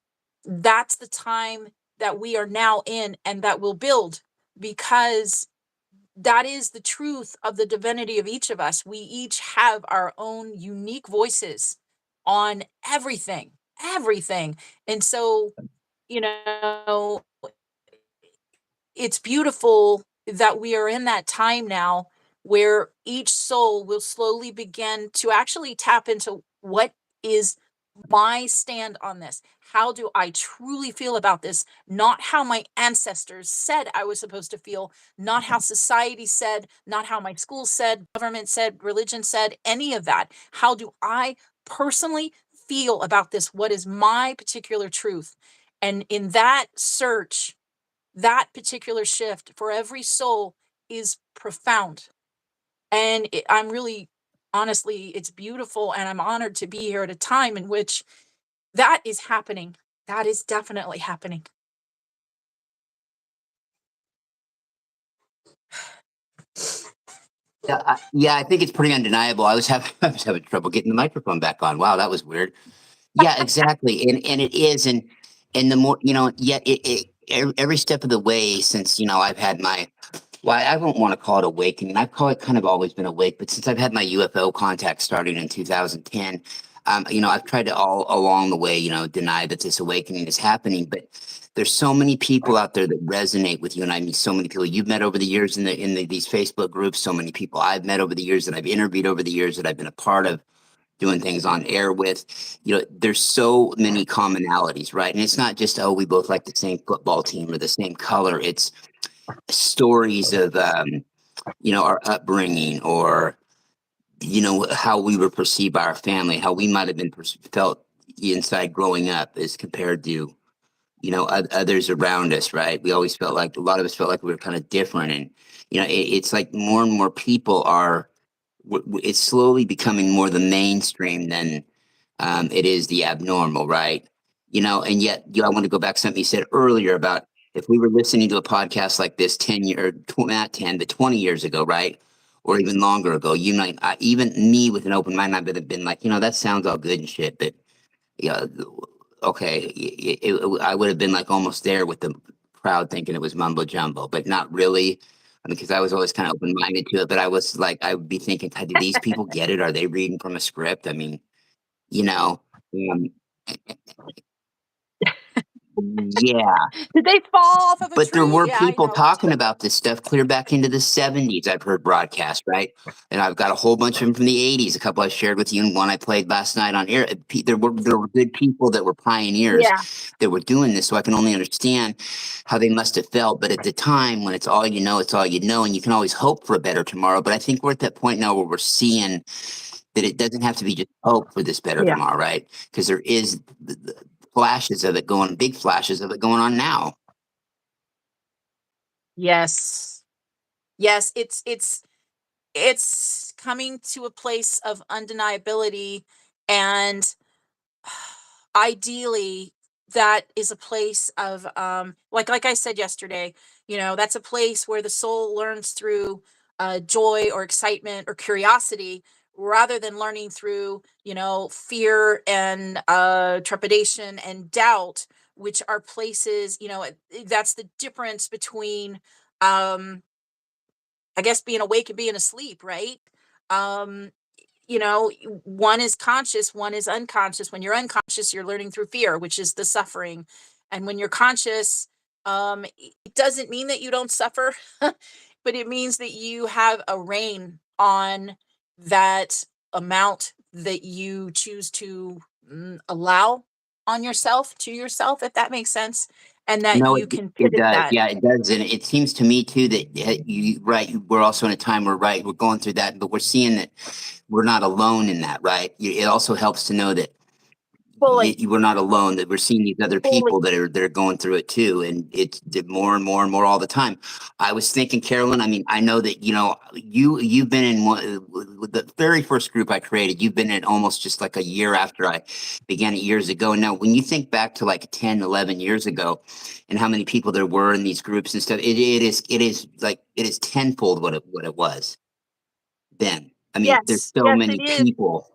That's the time that we are now in, and that will build, because that is the truth of the divinity of each of us. We each have our own unique voices on everything. And so, you know, it's beautiful that we are in that time now where each soul will slowly begin to actually tap into what is my stand on this. How do I truly feel about this? Not how my ancestors said I was supposed to feel, not how society said, not how my school said, government said, religion said, any of that. How do I personally feel about this? What is my particular truth? And in that search, that particular shift for every soul is profound. And I'm really, honestly, it's beautiful. And I'm honored to be here at a time in which that is happening. That is definitely happening. Yeah, I think it's pretty undeniable. I was having trouble getting the microphone back on. Wow, that was weird. Yeah, exactly, and it is, and the more yet every step of the way since I've had my Well, I won't want to call it awakening. I've called it kind of always been awake, but since I've had my UFO contact starting in 2010, I've tried to all along the way, deny that this awakening is happening. But there's so many people out there that resonate with you, and I mean, so many people you've met over the years in these Facebook groups. So many people I've met over the years that I've interviewed over the years that I've been a part of doing things on air with. There's so many commonalities, right? And it's not just, oh, we both like the same football team or the same color. It's stories of our upbringing, or how we were perceived by our family, how we might have been felt inside growing up as compared to others around us, right? We always felt like, a lot of us felt like we were kind of different. And it's like more and more people are, it's slowly becoming more the mainstream than it is the abnormal, right? And yet, I want to go back to something you said earlier about, if we were listening to a podcast like this 10 years, not 10, but 20 years ago, right? Or even longer ago, even me with an open mind, I would have been like, that sounds all good and shit, but yeah, okay, I would have been like almost there with the crowd thinking it was mumbo jumbo, but not really. I mean, because I was always kind of open minded to it, but I was like, I would be thinking, "God, do these people get it? Are they reading from a script? I mean, you know, um, yeah, Did they fall off of a but there tree? were Yeah, I people know. talking about this stuff clear back into the 70s. I've heard broadcast, right? And I've got a whole bunch of them from the 80s. A couple I shared with you, and one I played last night on air. There were good people that were pioneers Yeah. that were doing this. So I can only understand how they must have felt. But at the time, when it's all you know, it's all you know. And you can always hope for a better tomorrow. But I think we're at that point now where we're seeing that it doesn't have to be just hope for this better Yeah. tomorrow, right? Because there is the flashes of it going, big flashes of it going on now. Yes. Yes, it's coming to a place of undeniability, and ideally that is a place of like I said yesterday, that's a place where the soul learns through joy or excitement or curiosity, rather than learning through fear and trepidation and doubt, which are places, that's the difference between I guess being awake and being asleep, right? Um, one is conscious, one is unconscious. When you're unconscious, you're learning through fear, which is the suffering. And when you're conscious, it doesn't mean that you don't suffer, but it means that you have a reign on that amount that you choose to allow on yourself, to yourself, if that makes sense. And that No, you can it pivot does. that. Yeah, it does. And it seems to me too that right, we're also in a time where, right, we're going through that, but we're seeing that we're not alone in that, right? It also helps to know that Fully, we're not alone, that we're seeing these other fully. people that are going through it too. And it's more and more and more all the time. I was thinking, Carolyn, I mean, I know that, you've been in with the very first group I created. You've been in almost just like a year after I began it years ago. Now, when you think back to like 10, 11 years ago and how many people there were in these groups and stuff, it is tenfold what it was then. I mean, there's Yes, so yes, it many is. people.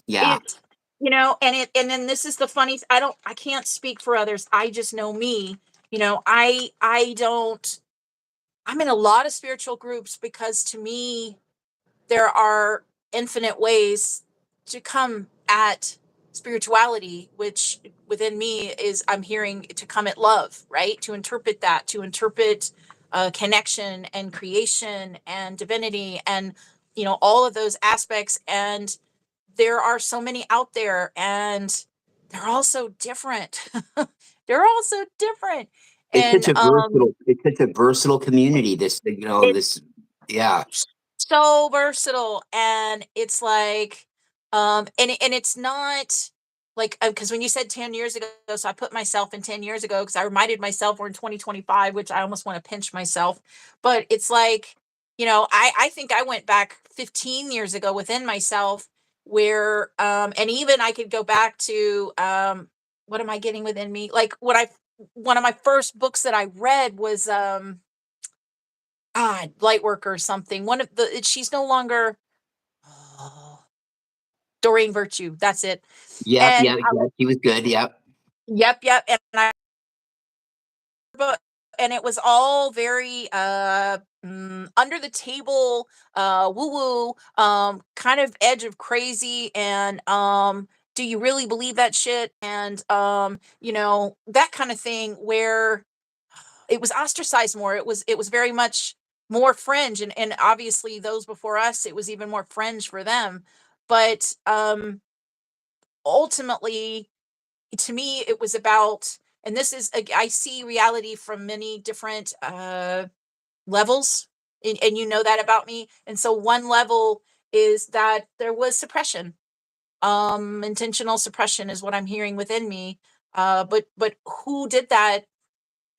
Yeah. It's and then this is the funny I can't speak for others. I just know me. I don't I'm in a lot of spiritual groups because to me there are infinite ways to come at spirituality, which within me is I'm hearing to come at love, right? To interpret that, to interpret connection and creation and divinity and all of those aspects. And there are so many out there, and they're all so different. They're all so different. And It's such a versatile community. it's Yeah. so versatile, and it's like and it's not like because when you said 10 years ago, so I put myself in 10 years ago because I reminded myself we're in 2025, which I almost want to pinch myself. But it's like I think I went back 15 years ago within myself, where and even I could go back to what am I getting within me, like what I one of my first books that I read was Lightworker or something. One of she's no longer oh, Doreen Virtue. That's it. Yep, And yep, yep. He was good. Yep. yep, yep. And I book and it was all very under the table, woo woo, kind of edge of crazy, and do you really believe that shit? And that kind of thing, where it was ostracized more. It was very much more fringe, and obviously those before us, it was even more fringe for them. But ultimately, to me, it was about, and this is, I see reality from many different levels, and you know that about me. And so one level is that there was suppression, intentional suppression is what I'm hearing within me. But who did that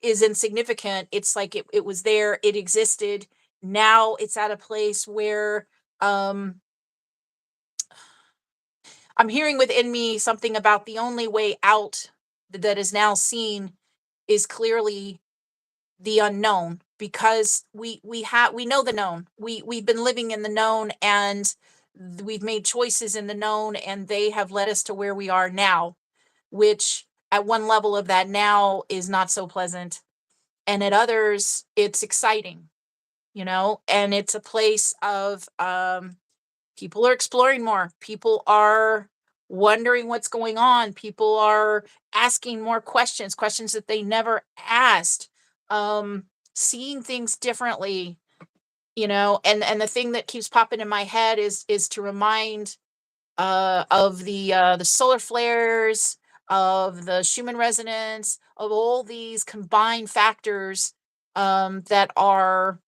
is insignificant. It's like it was there, it existed. Now it's at a place where um I'm hearing within me something about the only way out that is now seen is clearly the unknown, because we know the known. We've been living in the known, and we've made choices in the known, and they have led us to where we are now, which at one level of that now is not so pleasant, and at others it's exciting, and it's a place of people are exploring more, people are wondering what's going on, people are asking more questions that they never asked, um seeing things differently, and the thing that keeps popping in my head is to remind of the solar flares, of the Schumann resonance, of all these combined factors that are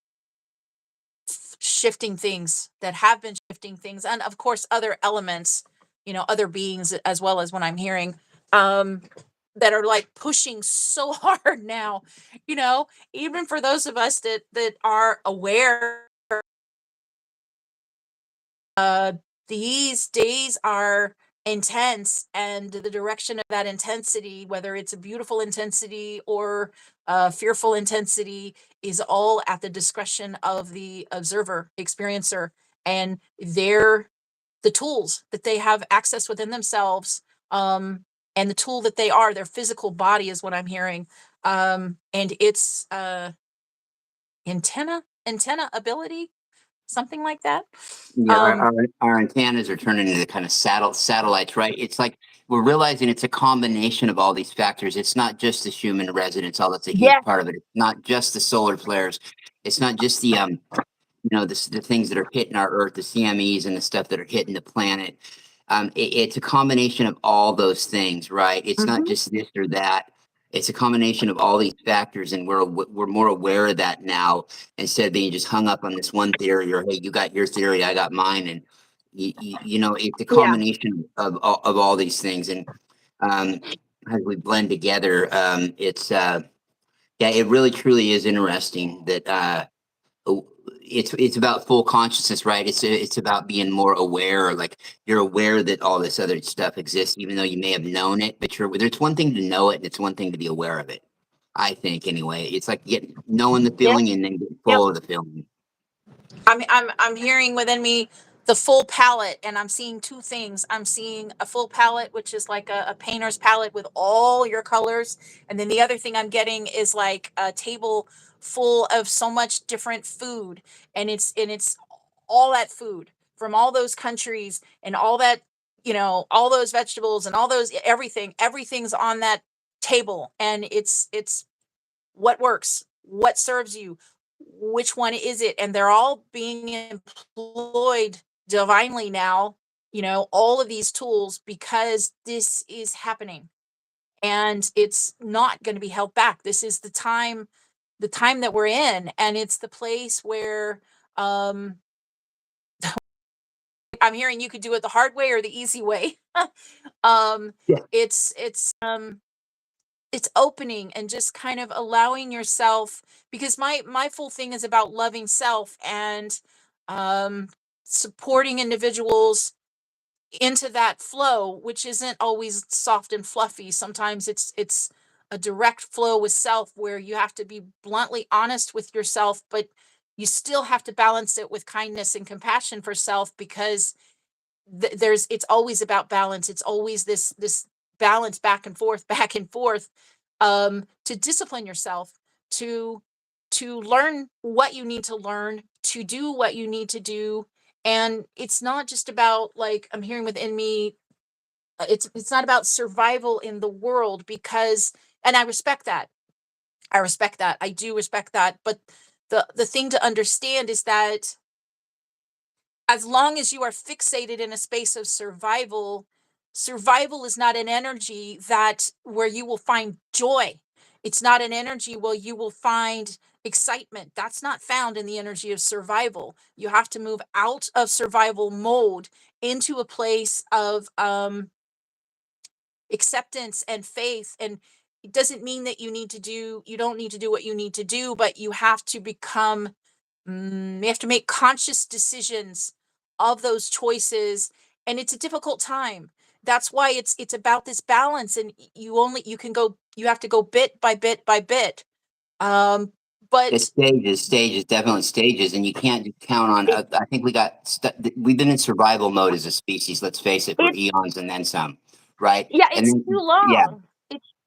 shifting things, that have been shifting things, and of course other elements, other beings, as well as what I'm hearing, um, that are like pushing so hard now, even for those of us that are aware. uh these days are intense, and the direction of that intensity, whether it's a beautiful intensity or a fearful intensity, is all at the discretion of the observer, experiencer, and the tools that they have access within themselves, and the tool that they are, their physical body, is what I'm hearing, and it's antenna ability, something like that. Yeah, um our antennas are turning into kind of satellites, right? It's like we're realizing it's a combination of all these factors. It's not just the human residence, although that's a huge yeah. part of it. It's not just the solar flares. It's not just the things that are hitting our Earth, the CMEs and the stuff that are hitting the planet. It's a combination of all those things, right? It's not Mhm. just this or that. It's a combination of all these factors, and we're more aware of that now, instead of being just hung up on this one theory, or hey, you got your theory, I got mine, and it's a Yeah. combination of all these things, and um, as we blend together, yeah, it really truly is interesting that it's about full consciousness, right? It's about being more aware, like you're aware that all this other stuff exists, even though you may have known it, but it's one thing to know it, and it's one thing to be aware of it. I think anyway, it's like knowing the Yeah. feeling and then getting Yep. full of the feeling. I'm hearing within me the full palette, and I'm seeing two things. I'm seeing a full palette, which is like a painter's palette with all your colors, and then the other thing I'm getting is like a table full of so much different food, and it's all that food from all those countries, and all that, all those vegetables, and all those, everything's on that table, and it's what works, what serves you, which one is it, and they're all being employed divinely now, all of these tools, because this is happening, and it's not going to be held back. This is the time that we're in, and it's the place where um I'm hearing you could do it the hard way or the easy way. um Yeah. it's opening and just kind of allowing yourself, because my full thing is about loving self, and um supporting individuals into that flow, which isn't always soft and fluffy. Sometimes it's a direct flow with self, where you have to be bluntly honest with yourself, but you still have to balance it with kindness and compassion for self, because it's always about balance. It's always this balance, back and forth back and forth, to discipline yourself, to learn what you need to learn, to do what you need to do. And it's not just about, like I'm hearing within me, it's not about survival in the world, because, and I respect that. I respect that. I do respect that. But the thing to understand is that as long as you are fixated in a space of survival, survival is not an energy that where you will find joy. It's not an energy where you will find excitement. That's not found in the energy of survival. You have to move out of survival mode into a place of acceptance and faith. And it doesn't mean that you don't need to do what you need to do, but you have to become, you have to make conscious decisions of those choices. And it's a difficult time. That's why it's about this balance. And you have to go bit by bit by bit. Um, It's but stages, definitely stages, and you can't just count on. it, I think we've been in survival mode as a species. Let's face it, for it, eons and then some, right? yeah, And it's too then, yeah, long.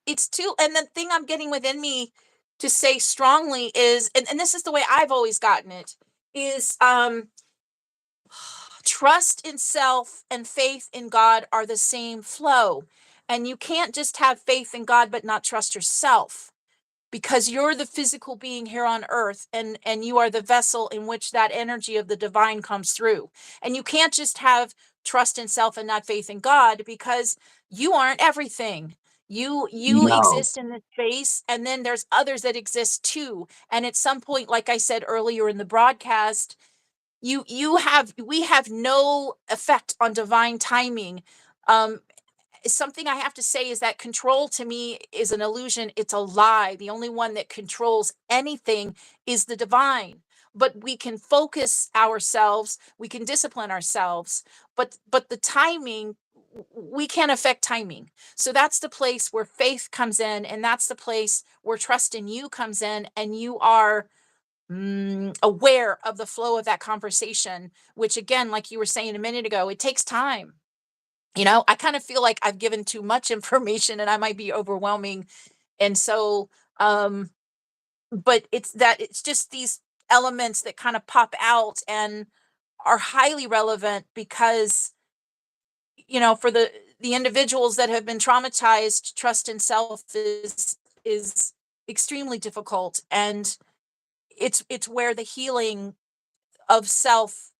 It's too, and the thing I'm getting within me to say strongly is, and this is the way I've always gotten it, is trust in self and faith in God are the same flow. And you can't just have faith in God but not trust yourself, because you're the physical being here on earth, and you are the vessel in which that energy of the divine comes through. And you can't just have trust in self and not faith in God, because you aren't everything. You no, exist in this space, and then there's others that exist too. And at some point, like I said earlier in the broadcast, we have no effect on divine timing. um Something I have to say is that control to me is an illusion. It's a lie. The only one that controls anything is the divine. But we can focus ourselves, we can discipline ourselves, but the timing, we can't affect timing. So that's the place where faith comes in, and that's the place where trust in you comes in, and you are aware of the flow of that conversation, which, again, like you were saying a minute ago, it takes time. I kind of feel like I've given too much information and I might be overwhelming. And so, um, but it's just these elements that kind of pop out and are highly relevant, because, for the individuals that have been traumatized, trust in self is extremely difficult. And it's where the healing of self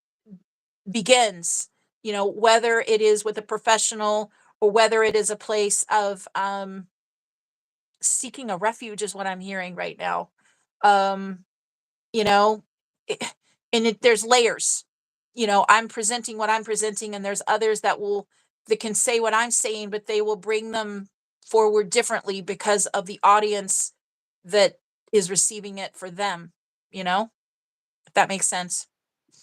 begins, whether it is with a professional or whether it is a place of seeking a refuge, is what I'm hearing right now. Um, you know, it, there's layers. I'm presenting what I'm presenting, and there's others that can say what I'm saying, but they will bring them forward differently because of the audience that is receiving it for them, if that makes sense.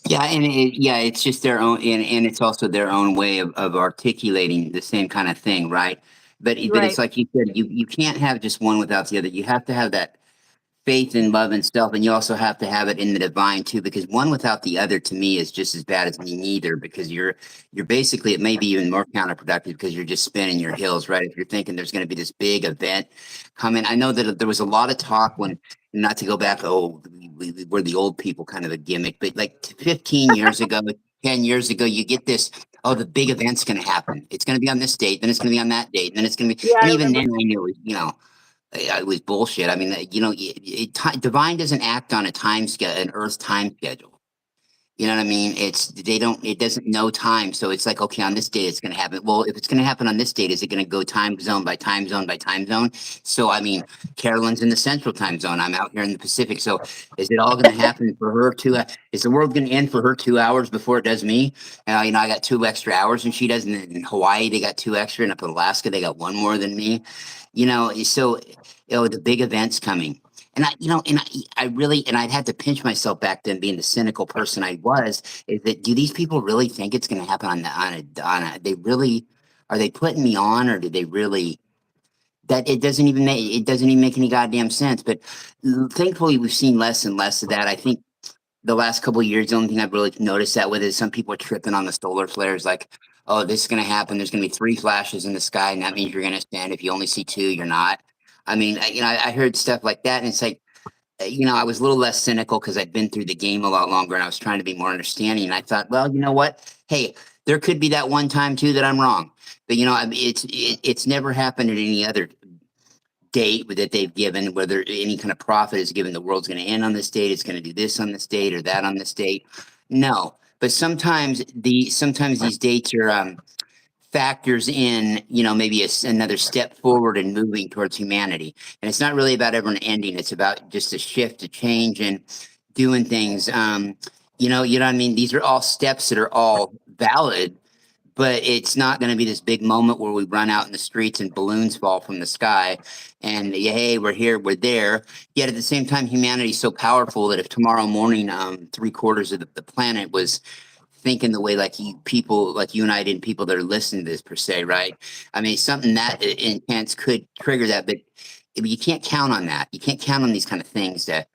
yeah, and it's just their own, and it's also their own way of articulating the same kind of thing, right? But it's Right. like you said, you can't have just one without the other. You have to have that faith and love and self, and you also have to have it in the divine too, because one without the other to me is just as bad as neither, because you're basically, it may be even more counterproductive, because you're just spinning your heels, right? If you're thinking there's going to be this big event coming. I know that there was a lot of talk when, not to go back, oh, we're the old people kind of a gimmick, but like 15 years ago, 10 years ago, you get this, oh, the big event's going to happen, it's going to be on this date, then it's going to be on that date, and then it's going to be, Yeah, and I even remember. then I knew it was bullshit. I mean, divine doesn't act on a time scale, an Earth time schedule. You know what I mean? It doesn't know time. So it's like, okay, on this date, it's going to happen. Well, if it's going to happen on this date, is it going to go time zone by time zone by time zone? So, I mean, Carolyn's in the central time zone. I'm out here in the Pacific. So is it all going to happen for her is the world going to end for her 2 hours before it does me? I got 2 extra hours and she doesn't. In Hawaii, they got 2 extra. And up in Alaska, they got one more than me. So, the big event's coming. And I really, and I'd had to pinch myself back then, being the cynical person I was, is that, do these people really think it's going to happen they really, are they putting me on, or do they really, it doesn't even make any goddamn sense. But thankfully we've seen less and less of that. I think the last couple of years, the only thing I've really noticed that with is some people are tripping on the solar flares, like, oh, this is going to happen. There's going to be 3 flashes in the sky, and that means you're going to stand. If you only see two, you're not. I mean, I heard stuff like that, and it's like, I was a little less cynical because I'd been through the game a lot longer and I was trying to be more understanding. And I thought, well, you know what? Hey, there could be that one time too that I'm wrong. But I mean, it's never happened at any other date that they've given, whether any kind of prophet is given, the world's going to end on this date, it's going to do this on this date or that on this date. No, but sometimes these dates are factors in, maybe another step forward and moving towards humanity. And it's not really about ever an ending. It's about just a shift, a change, and doing things. You know what I mean? These are all steps that are all valid, but it's not going to be this big moment where we run out in the streets and balloons fall from the sky and hey, we're here, we're there. Yet at the same time, humanity is so powerful that if tomorrow morning, 3/4 of the planet was thinking the way like people like you and I did, people that are listening to this per se, right? I mean, something that intense could trigger that, but you can't count on that. You can't count on these kind of things to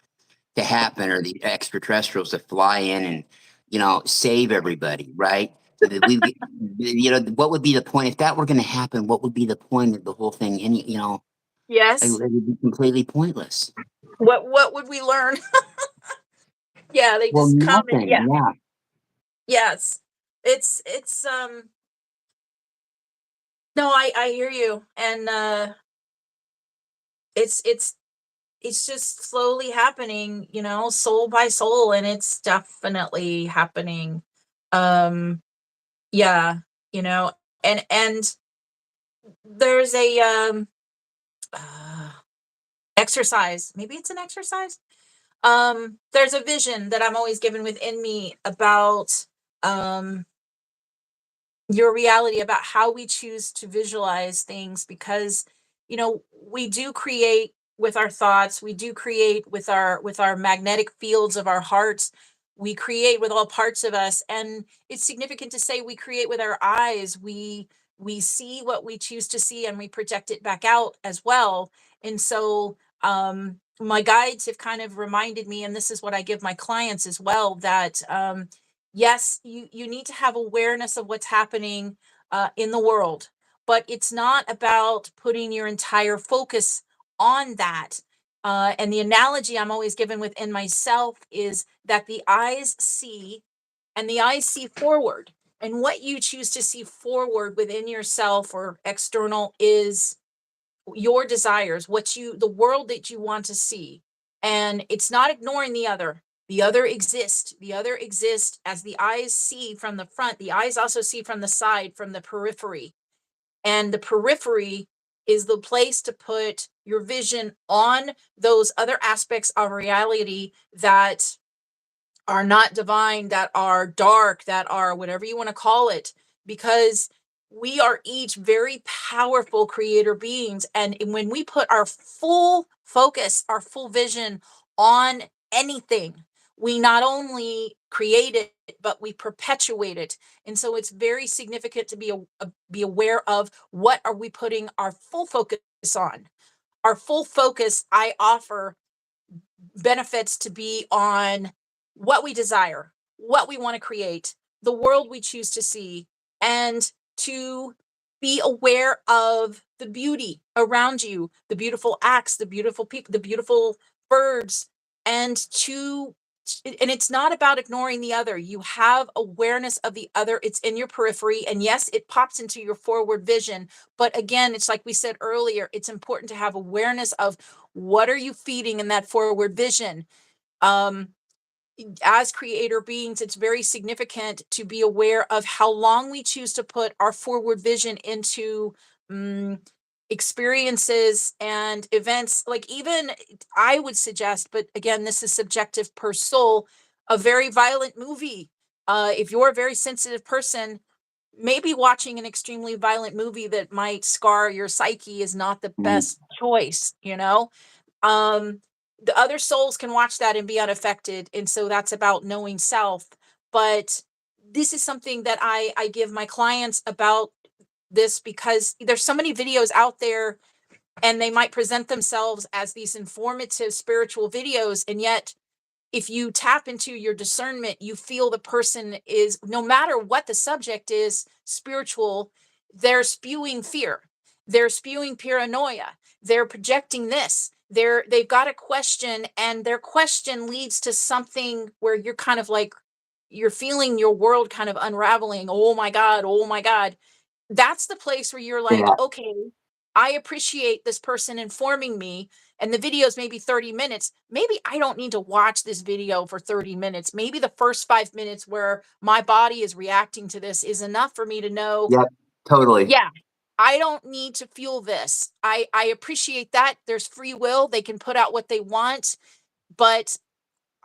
happen or the extraterrestrials to fly in and save everybody, right? So that what would be the point if that were going to happen? What would be the point of the whole thing? Yes. It would be completely pointless. What would we learn? Yeah, they Well, just come and nothing. Yeah. yes. It's no, I hear you. And it's just slowly happening, soul by soul, and it's definitely happening. Um yeah, you know, and there's a uh, exercise. Maybe it's an exercise. There's a vision that I'm always given within me about um your reality, about how we choose to visualize things, because we do create with our thoughts, we do create with our magnetic fields of our hearts, we create with all parts of us. And it's significant to say we create with our eyes. We see what we choose to see and we project it back out as well. And so my guides have kind of reminded me, and this is what I give my clients as well, that yes, you need to have awareness of what's happening in the world, but it's not about putting your entire focus on that. And the analogy I'm always given within myself is that the eyes see, and the eyes see forward. And what you choose to see forward within yourself or external is your desires, the world that you want to see. And it's not ignoring the other. The other exists. The other exists as the eyes see from the front. The eyes also see from the side, from the periphery. And the periphery is the place to put your vision on those other aspects of reality that are not divine, that are dark, that are whatever you want to call it, because we are each very powerful creator beings. And when we put our full focus, our full vision on anything, we not only create it, but we perpetuate it. And so it's very significant to be aware of what are we putting our full focus on. Our full focus, I offer, benefits to be on what we desire, what we want to create, the world we choose to see, and to be aware of the beauty around you, the beautiful acts, the beautiful people, the beautiful birds, and it's not about ignoring the other. You have awareness of the other. It's in your periphery. And yes, it pops into your forward vision. But again, it's like we said earlier, it's important to have awareness of what are you feeding in that forward vision. Um, as creator beings, it's very significant to be aware of how long we choose to put our forward vision into experiences and events. Like, even I would suggest, but again, this is subjective per soul, a very violent movie. If you're a very sensitive person, maybe watching an extremely violent movie that might scar your psyche is not the Mm. best choice, um the other souls can watch that and be unaffected, and so that's about knowing self. But this is something that I give my clients about this, because there's so many videos out there, and they might present themselves as these informative spiritual videos, and yet if you tap into your discernment, you feel the person is, no matter what the subject is, spiritual, they're spewing fear, they're spewing paranoia, they're projecting this. they've got a question, and their question leads to something where you're kind of like, you're feeling your world kind of unraveling. Oh my God, oh my God. That's the place where you're like, Yeah. okay, I appreciate this person informing me, and the video is maybe 30 minutes. Maybe I don't need to watch this video for 30 minutes. Maybe the first 5 minutes where my body is reacting to this is enough for me to know, Yep. Totally. yeah, I don't need to feel this. I appreciate that. There's free will. They can put out what they want, but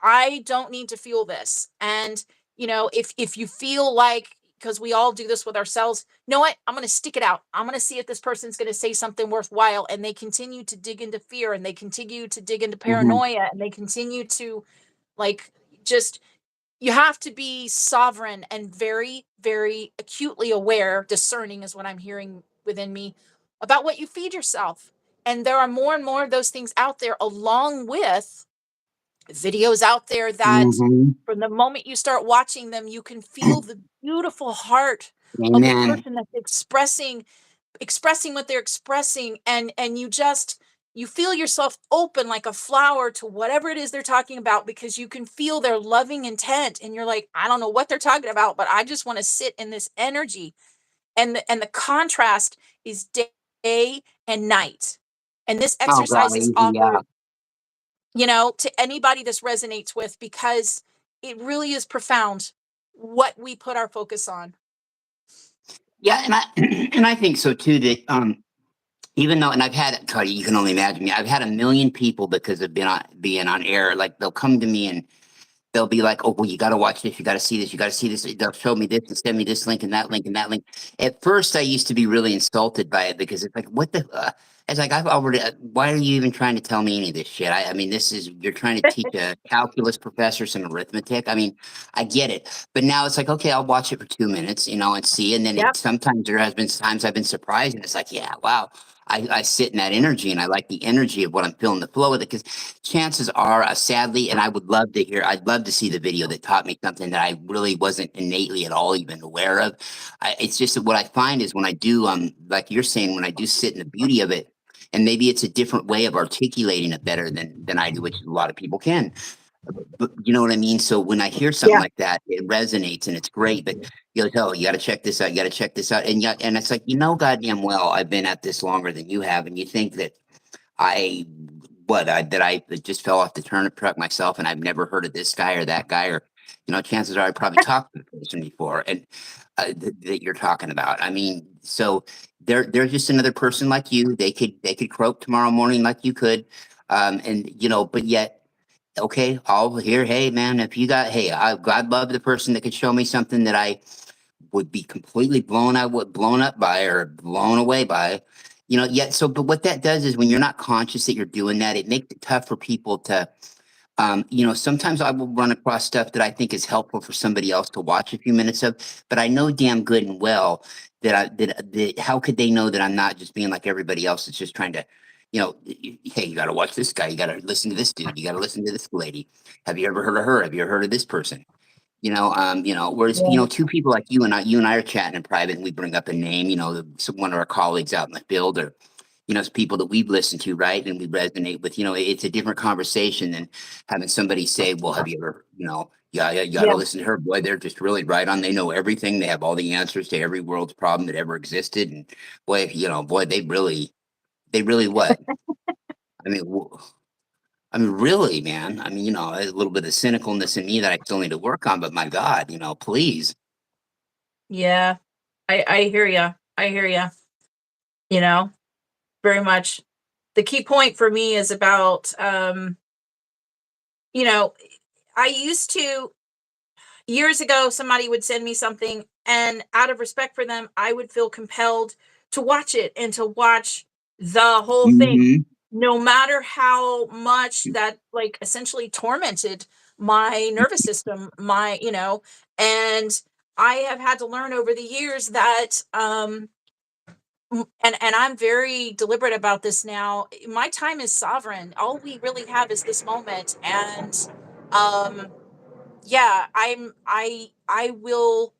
I don't need to feel this. And if you feel like, because we all do this with ourselves, you know what? I'm going to stick it out. I'm going to see if this person's going to say something worthwhile. And they continue to dig into fear, and they continue to dig into Hmm. paranoia, and they continue to, like, just, you have to be sovereign and very, very acutely aware. Discerning is what I'm hearing within me, about what you feed yourself. And there are more and more of those things out there, along with videos out there that, Hmm. from the moment you start watching them, you can feel the beautiful heart of the Amen. person that's expressing what they're expressing. And you feel yourself open like a flower to whatever it is they're talking about, because you can feel their loving intent, and you're like, I don't know what they're talking about, but I just want to sit in this energy. And the contrast is day and night. And this Oh, exercise is golly. Yeah. offered, to anybody this resonates with, because it really is profound what we put our focus on. Yeah. And I, and I think so too, that, even though, and I've had, Cody, you can only imagine me, I've had a million people because of being on air. Like, they'll come to me and they'll be like, "Oh, well, you got to watch this. You got to see this. You got to see this." They'll show me this and send me this link and that link and that link. At first, I used to be really insulted by it, because it's like, what the? It's like, I've already. Why are you even trying to tell me any of this shit? I mean, this is, you're trying to teach a calculus professor some arithmetic. I mean, I get it, but now it's like, okay, I'll watch it for 2 minutes, and see. And then Yep. sometimes there has been times I've been surprised, and it's like, yeah, wow. I sit in that energy, and I like the energy of what I'm feeling, the flow of it, because chances are, sadly, and I'd love to see the video that taught me something that I really wasn't innately at all even aware of. It's just that what I find is, when I do, like you're saying, when I do sit in the beauty of it, and maybe it's a different way of articulating it better than I do, which a lot of people can. But you know what I mean? So when I hear something Yeah. like that, it resonates and it's great. But you'll tell, you got to check this out. You got to check this out. And it's like, goddamn well, I've been at this longer than you have. And you think that I, that I just fell off the turnip truck myself, and I've never heard of this guy or that guy, or, chances are I probably talked to the person before, and that you're talking about. I mean, so they're just another person like you. They could croak tomorrow morning like you could, and but yet, okay, I'll hear, hey man, if you got, hey, I'd love the person that could show me something that I would be completely blown up by, or blown away by, yet. So, but what that does is, when you're not conscious that you're doing that, it makes it tough for people to, sometimes I will run across stuff that I think is helpful for somebody else to watch a few minutes of, but I know damn good and well that how could they know that I'm not just being like everybody else that's just trying to, hey, you got to watch this guy, you got to listen to this dude, you got to listen to this lady. Have you ever heard of her? Have you ever heard of this person? Whereas, Yeah. two people like you and I are chatting in private, and we bring up a name, one of our colleagues out in the field, or, it's people that we've listened to, right? And we resonate with, it's a different conversation than having somebody say, well, have you ever, yeah, yeah, you got to Yeah. listen to her. Boy, they're just really right on. They know everything. They have all the answers to every world's problem that ever existed. And boy, boy, they really what? I mean, really, man. I mean, a little bit of cynicalness in me that I still need to work on, but my God, please. Yeah. I hear you. I hear you. You know, very much. The key point for me is about, you know, I used to, years ago, somebody would send me something, and out of respect for them, I would feel compelled to watch it, and to watch the whole thing, Mhm. no matter how much that, like, essentially tormented my nervous system, and I have had to learn over the years that, and I'm very deliberate about this now. My time is sovereign. All we really have is this moment, and um, yeah, I will.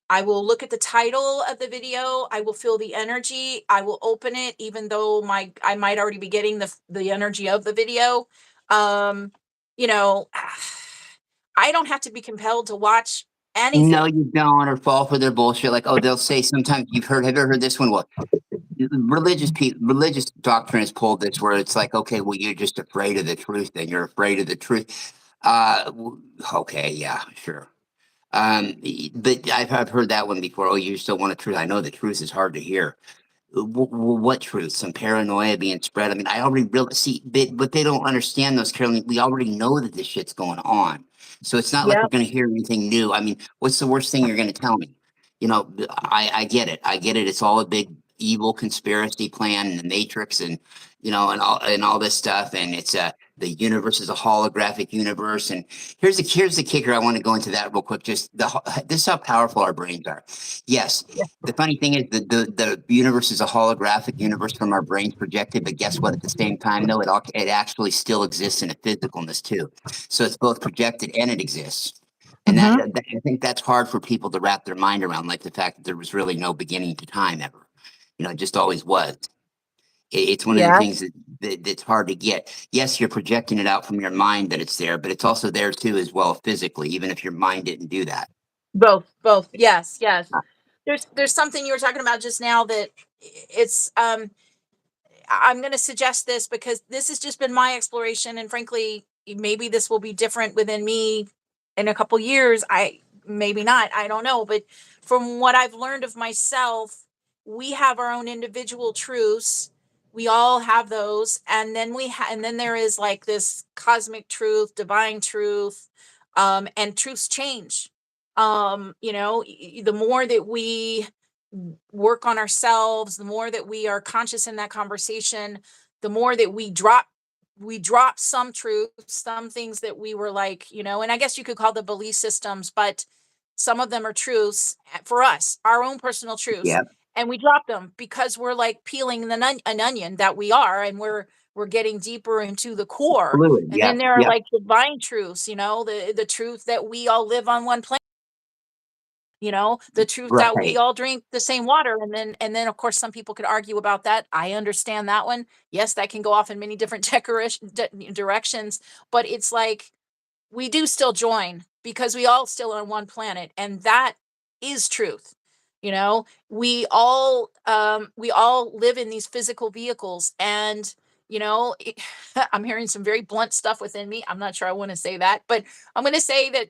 I will look at the title of the video. I will feel the energy. I will open it, even though I might already be getting the energy of the video. Um, you know, I don't have to be compelled to watch No, anything. you don't, or fall for their bullshit. Like, oh, they'll say sometimes have you ever heard this one? Well, religious doctrine has pulled this where it's like, okay, well, you're just afraid of the truth, then you're afraid of the truth. Okay, yeah, sure. But I've heard that one before. Oh, you still want the truth? I know the truth is hard to hear. What truth? Some paranoia being spread. I mean, I already really see, but they don't understand those, Carolyn. We already know that this shit's going on, so it's not like we're Yep. going to hear anything new. I mean, what's the worst thing you're going to tell me? I get it. I get it. It's all a big evil conspiracy plan and the Matrix, and and all this stuff. And it's the universe is a holographic universe. And here's the kicker. I want to go into that real quick. Just this is how powerful our brains are. Yes, the funny thing is the universe is a holographic universe from our brains projected, but guess what? At the same time, though, it actually still exists in a physicalness too. So it's both projected and it exists. And Mm-hmm. I think that's hard for people to wrap their mind around, like the fact that there was really no beginning to time ever. It just always was. It's one of the Yeah. things that's hard to get. Yes, you're projecting it out from your mind that it's there, but it's also there too as well physically, even if your mind didn't do that. Both. Yes, yes. There's something you were talking about just now that it's I'm going to suggest this because this has just been my exploration, and frankly, maybe this will be different within me in a couple years. Maybe not, I don't know, but from what I've learned of myself, we have our own individual truths. We all have those, and then and then there is like this cosmic truth, divine truth, and truths change. The more that we work on ourselves, the more that we are conscious in that conversation, the more that we drop some truths, some things that we were like, and I guess you could call the belief systems, but some of them are truths for us, our own personal truths. Yeah, And we drop them because we're like peeling an onion that we are, and we're getting deeper into the core. fluid. And Yeah, then there are yeah, like divine truths, the truth that we all live on one planet, the truth that we right. all drink the same water. And then of course some people could argue about that. I understand that one. Yes, that can go off in many different directions, but it's like we do still join because we all still on one planet, and that is truth. We all live in these physical vehicles, and I'm hearing some very blunt stuff within me. I'm not sure I want to say that, but I'm going to say that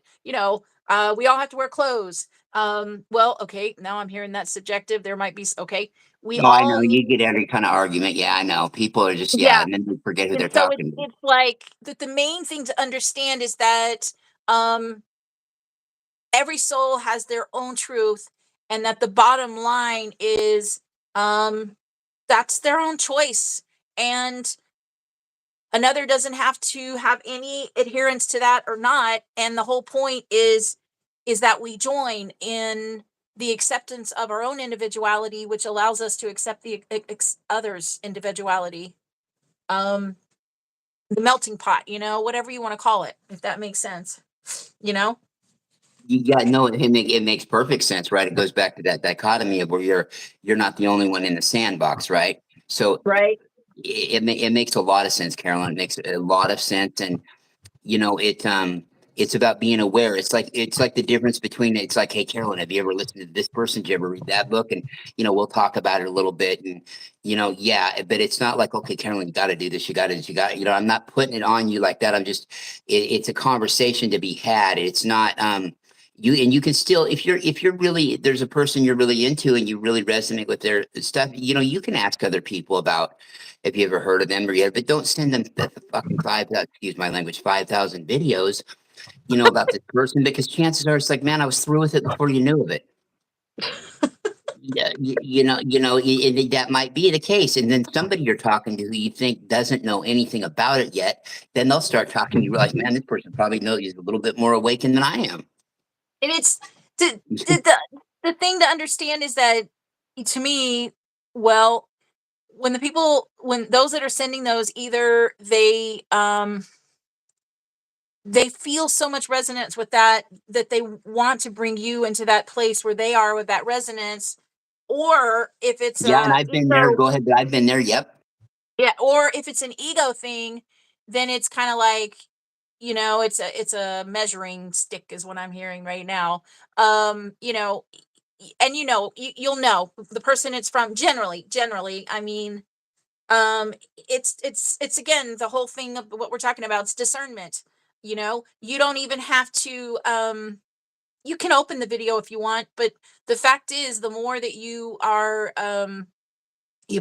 we all have to wear clothes. Well, okay, now I'm hearing that subjective. There might be okay. We No, I know all need, you get every kind of argument. Yeah, I know. People are just yeah. and then they forget who And they're so it's talking to. it's like that. The main thing to understand is that um every soul has their own truth, and that the bottom line is um that's their own choice, and another doesn't have to have any adherence to that or not. And the whole point is that we join in the acceptance of our own individuality, which allows us to accept the others individuality. Um the melting pot, whatever you want to call it, if that makes sense. you know Yeah, no, it makes perfect sense, right? It goes back to that dichotomy of where you're not the only one in the sandbox, right? So right. it makes a lot of sense, Carolyn. It makes a lot of sense, and it's about being aware. It's like the difference between it's like, hey, Carolyn, have you ever listened to this person? Did you ever read that book? And we'll talk about it a little bit, and yeah, but it's not like, okay, Carolyn, you got to do this, you got to, I'm not putting it on you like that. I'm just, it's a conversation to be had. It's not you can still, if you're really, there's a person you're really into and you really resonate with their stuff, you can ask other people about if you ever heard of them or yet, but don't send them the fucking excuse my language, 5,000 videos, about this person, because chances are it's like, man, I was through with it before you knew of it. Yeah, that might be the case. And then somebody you're talking to who you think doesn't know anything about it yet, then they'll start talking. You realize, man, this person probably knows he's a little bit more awakened than I am. And it's the thing to understand is that, to me, well, when those that are sending those, either they feel so much resonance with that, that they want to bring you into that place where they are with that resonance. Or if it's Yeah, and a I've been there. ego, Go ahead. I've been there. Yep. yeah, or if it's an ego thing, then it's kind of like, it's a measuring stick is what I'm hearing right now. And you'll know the person it's from. Generally, I mean, it's again the whole thing of what we're talking about. It's discernment. You don't even have to. You can open the video if you want, but the fact is, the more that you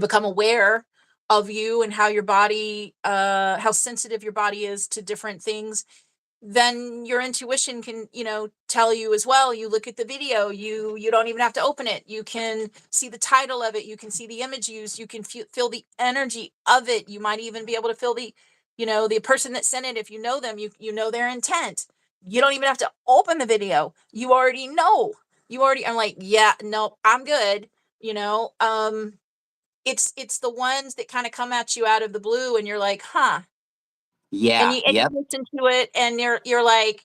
become aware of you and how your body, how sensitive your body is to different things, then your intuition can, tell you as well. You look at the video, you don't even have to open it. You can see the title of it, you can see the image used, you can feel the energy of it. You might even be able to feel the person that sent it. If you know them, you know their intent. You don't even have to open the video. You already know. I'm like, yeah, no, I'm good. you know um it's the ones that kind of come at you out of the blue, and you're like, huh. And Yeah. you Yep. listen to it, and you're like,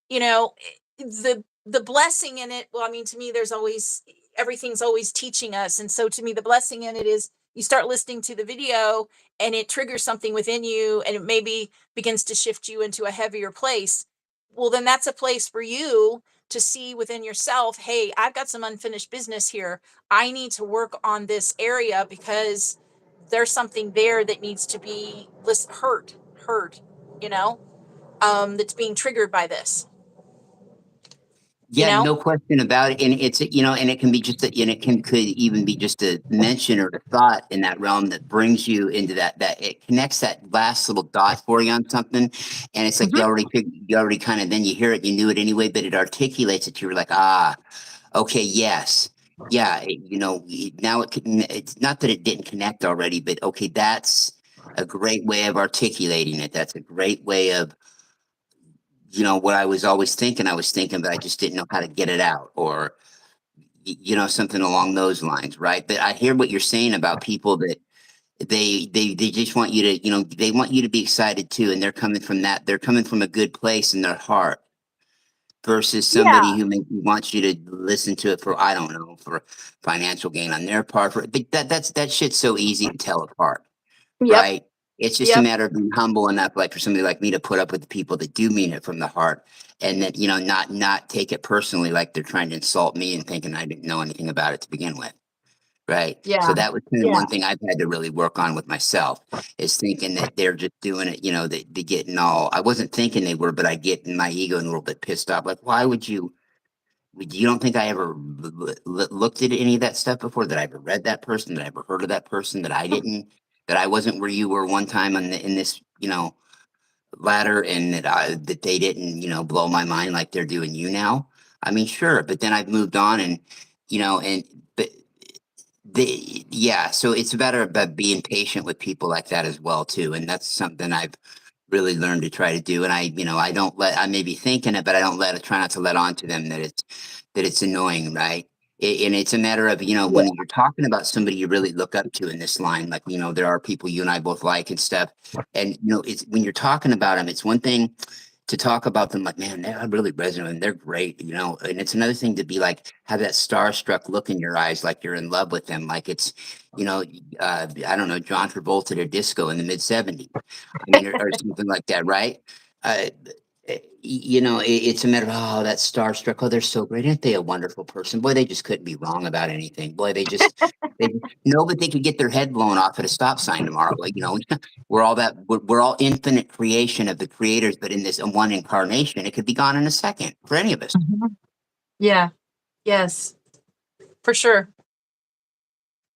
you know the blessing in it. Well, I mean, to me, there's always, everything's always teaching us. And so to me, the blessing in it is you start listening to the video, and it triggers something within you, and it maybe begins to shift you into a heavier place. Well, then that's a place for you to see within yourself, hey, I've got some unfinished business here. I need to work on this area, because there's something there that needs to be heard, you know that's being triggered by this, you Yeah, know? no question about it. And it's, and it can be just, and it could even be just a mention or a thought in that realm that brings you into that it connects that last little dot for you on something. And it's like Mhm. you already kind of, then you hear it, you knew it anyway, but it articulates it. You're like, ah, okay, yes. Yeah. Now it's not that it didn't connect already, but okay, that's a great way of articulating it. That's a great way of, what I was always thinking, but I just didn't know how to get it out, or, something along those lines. Right. But I hear what you're saying about people that they just want you to, they want you to be excited too. And they're coming from a good place in their heart versus somebody Yeah. who maybe wants you to listen to it for, I don't know, for financial gain on their part. But that shit's so easy to tell apart. Yep. Right? It's just a Yep. matter of being humble enough, like for somebody like me to put up with the people that do mean it from the heart, and that not take it personally, like they're trying to insult me and thinking I didn't know anything about it to begin with. Right. So Yeah. that was kind of Yeah. one thing I've had to really work on with myself, is thinking that they're just doing it, they getting all, I wasn't thinking they were, but I get in my ego and a little bit pissed off. Like, why you don't think I ever looked at any of that stuff before? That I ever read that person? That I ever heard of that person? That I wasn't where you were one time in this, ladder, and that they didn't, blow my mind like they're doing you now. I mean, sure, but then I've moved on, and but yeah. So it's better about being patient with people like that as well too, and that's something I've really learned to try to do. And I don't I may be thinking it, but I don't try not to let on to them that it's annoying, right? And it's a matter of, Yeah. when you're talking about somebody you really look up to in this line, like, there are people you and I both like and stuff. And, it's when you're talking about them, it's one thing to talk about them like, man, they're really resonant and they're great, and it's another thing to be like, have that starstruck look in your eyes, like you're in love with them, like it's, I don't know, John Travolta at a disco in the mid-70s. I mean, or something like that, right? Uh, it's a matter of, oh, that starstruck. Oh, they're so great. Aren't they a wonderful person? Boy, they just couldn't be wrong about anything. Boy, they know that they could get their head blown off at a stop sign tomorrow. Like, we're all infinite creation of the creators, but in this one incarnation, it could be gone in a second for any of us. Mhm. Yeah. Yes, for sure.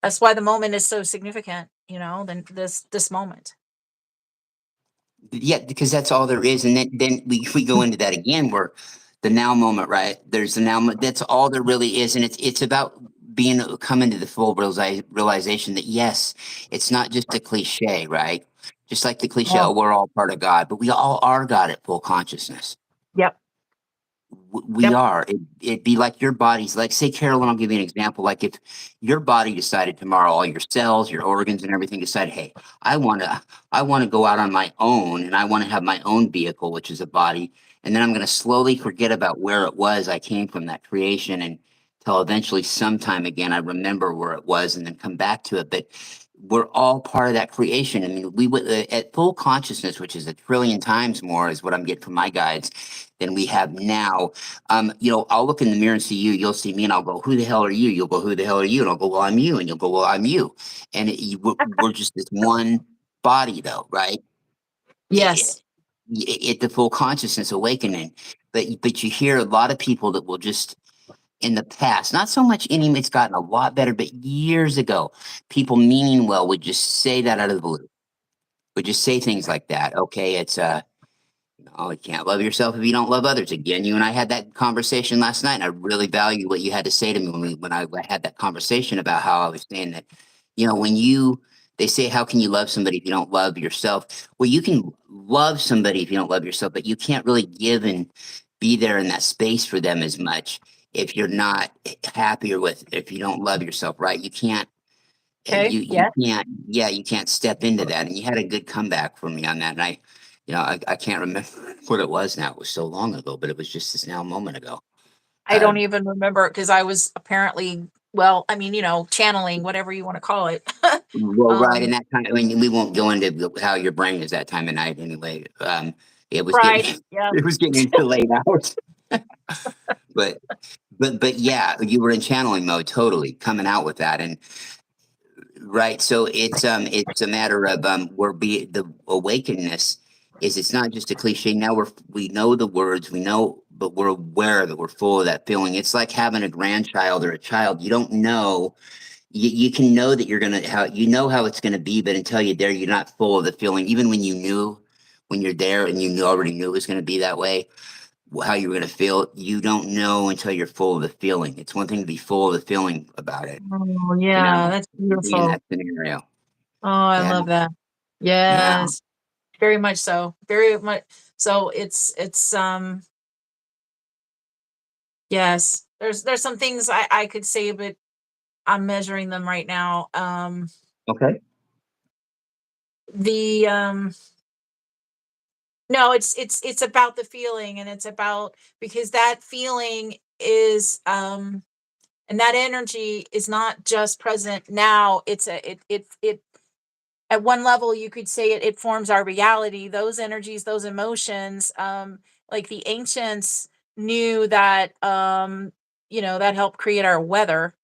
That's why the moment is so significant, than this moment. Yeah, because that's all there is. And then we go into that again, where the now moment, right? There's the now that's all there really is. And it's about coming to the full realization that, yes, it's not just a cliche, right? Just like the cliche, Oh, oh, we're all part of God, but we all are God at full consciousness. yep. We Yep. are. It'd be like your body's like, say, Carolyn, I'll give you an example. Like if your body decided tomorrow, all your cells, your organs and everything decided, hey, I want to go out on my own and I want to have my own vehicle, which is a body. And then I'm going to slowly forget about where it was I came from, that creation, and till eventually sometime again, I remember where it was and then come back to it. But we're all part of that creation. I mean, we would at full consciousness, which is a trillion times more is what I'm getting from my guides than we have now. I'll look in the mirror and see you, you'll see me, and I'll go, who the hell are you? You'll go, who the hell are you? And I'll go, well, I'm you. And you'll go, well, I'm you. And we're just this one body, though, right? Yes. At the full consciousness awakening. But you hear a lot of people that will just, in the past, not so much anymore, it's gotten a lot better, but years ago, people meaning well would just say that out of the blue, would just say things like that. Okay, it's oh, you can't love yourself if you don't love others. Again, you and I had that conversation last night, and I really value what you had to say to me when I had that conversation about how I was saying that, they say, how can you love somebody if you don't love yourself? Well, you can love somebody if you don't love yourself, but you can't really give and be there in that space for them as much if you're not happier with, if you don't love yourself, right? You can't, Okay. you can't, yeah, you can't step into that. And you had a good comeback for me on that. And I can't remember what it was now. It was so long ago, but it was just this now a moment ago. I don't even remember because I was apparently, well, I mean, channeling, whatever you want to call it. Well, right. um, And that kind of, I mean, we won't go into how your brain is that time of night anyway. It was right. getting, Yeah. it was getting into late hours, but, but yeah, you were in channeling mode, totally coming out with that. And right. So it's a matter of, the awakeness is, it's not just a cliche. Now we know the words, we know, but we're aware that we're full of that feeling. It's like having a grandchild or a child. You don't know, you can know that you're going to, how it's going to be, but until you're there, you're not full of the feeling. Even when you're there and already knew it was going to be that way, how you were going to feel, you don't know until you're full of the feeling. It's one thing to be full of the feeling about it, Oh, yeah. That's to be in beautiful. that scenario. Oh, I Yeah. love that. Yeah. Yes. Very much so. Very much. So yes, there's some things I could say, but I'm measuring them right now. Okay. The No, it's about the feeling, and it's about, because that feeling is and that energy is not just present now. It's a it at one level you could say it forms our reality. Those energies, those emotions, like the ancients knew that, that helped create our weather.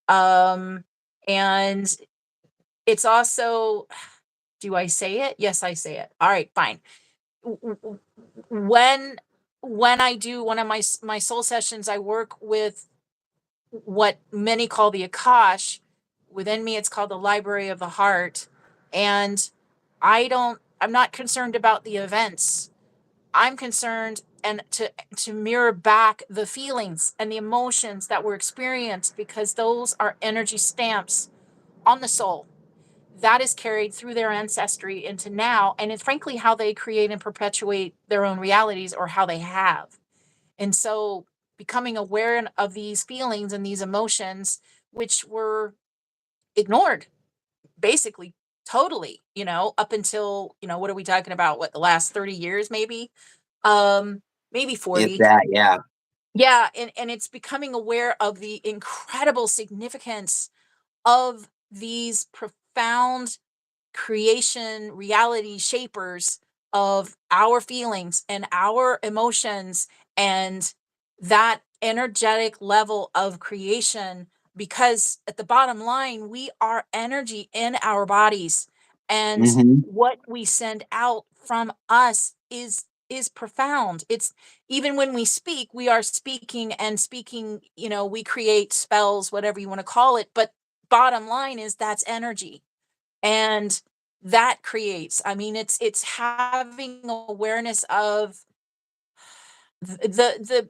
Um and it's also, do I say it? Yes, I say it. All right, fine. When I do one of my soul sessions, I work with what many call the Akash. Within me, it's called the Library of the Heart. And I'm not concerned about the events. I'm concerned and to mirror back the feelings and the emotions that were experienced, because those are energy stamps on the soul that is carried through their ancestry into now, and it's frankly how they create and perpetuate their own realities, or how they have. And so becoming aware of these feelings and these emotions, which were ignored basically totally, up until, what are we talking about, what, the last 30 years, maybe If 40. that, yeah. Yeah, and it's becoming aware of the incredible significance of these profound creation reality shapers of our feelings and our emotions, and that energetic level of creation, because at the bottom line we are energy in our bodies, and Hmm. what we send out from us is profound. It's, even when we speak, we are speaking, and speaking, we create spells, whatever you want to call it, but bottom line is that's energy. And that creates, I mean, it's having awareness of the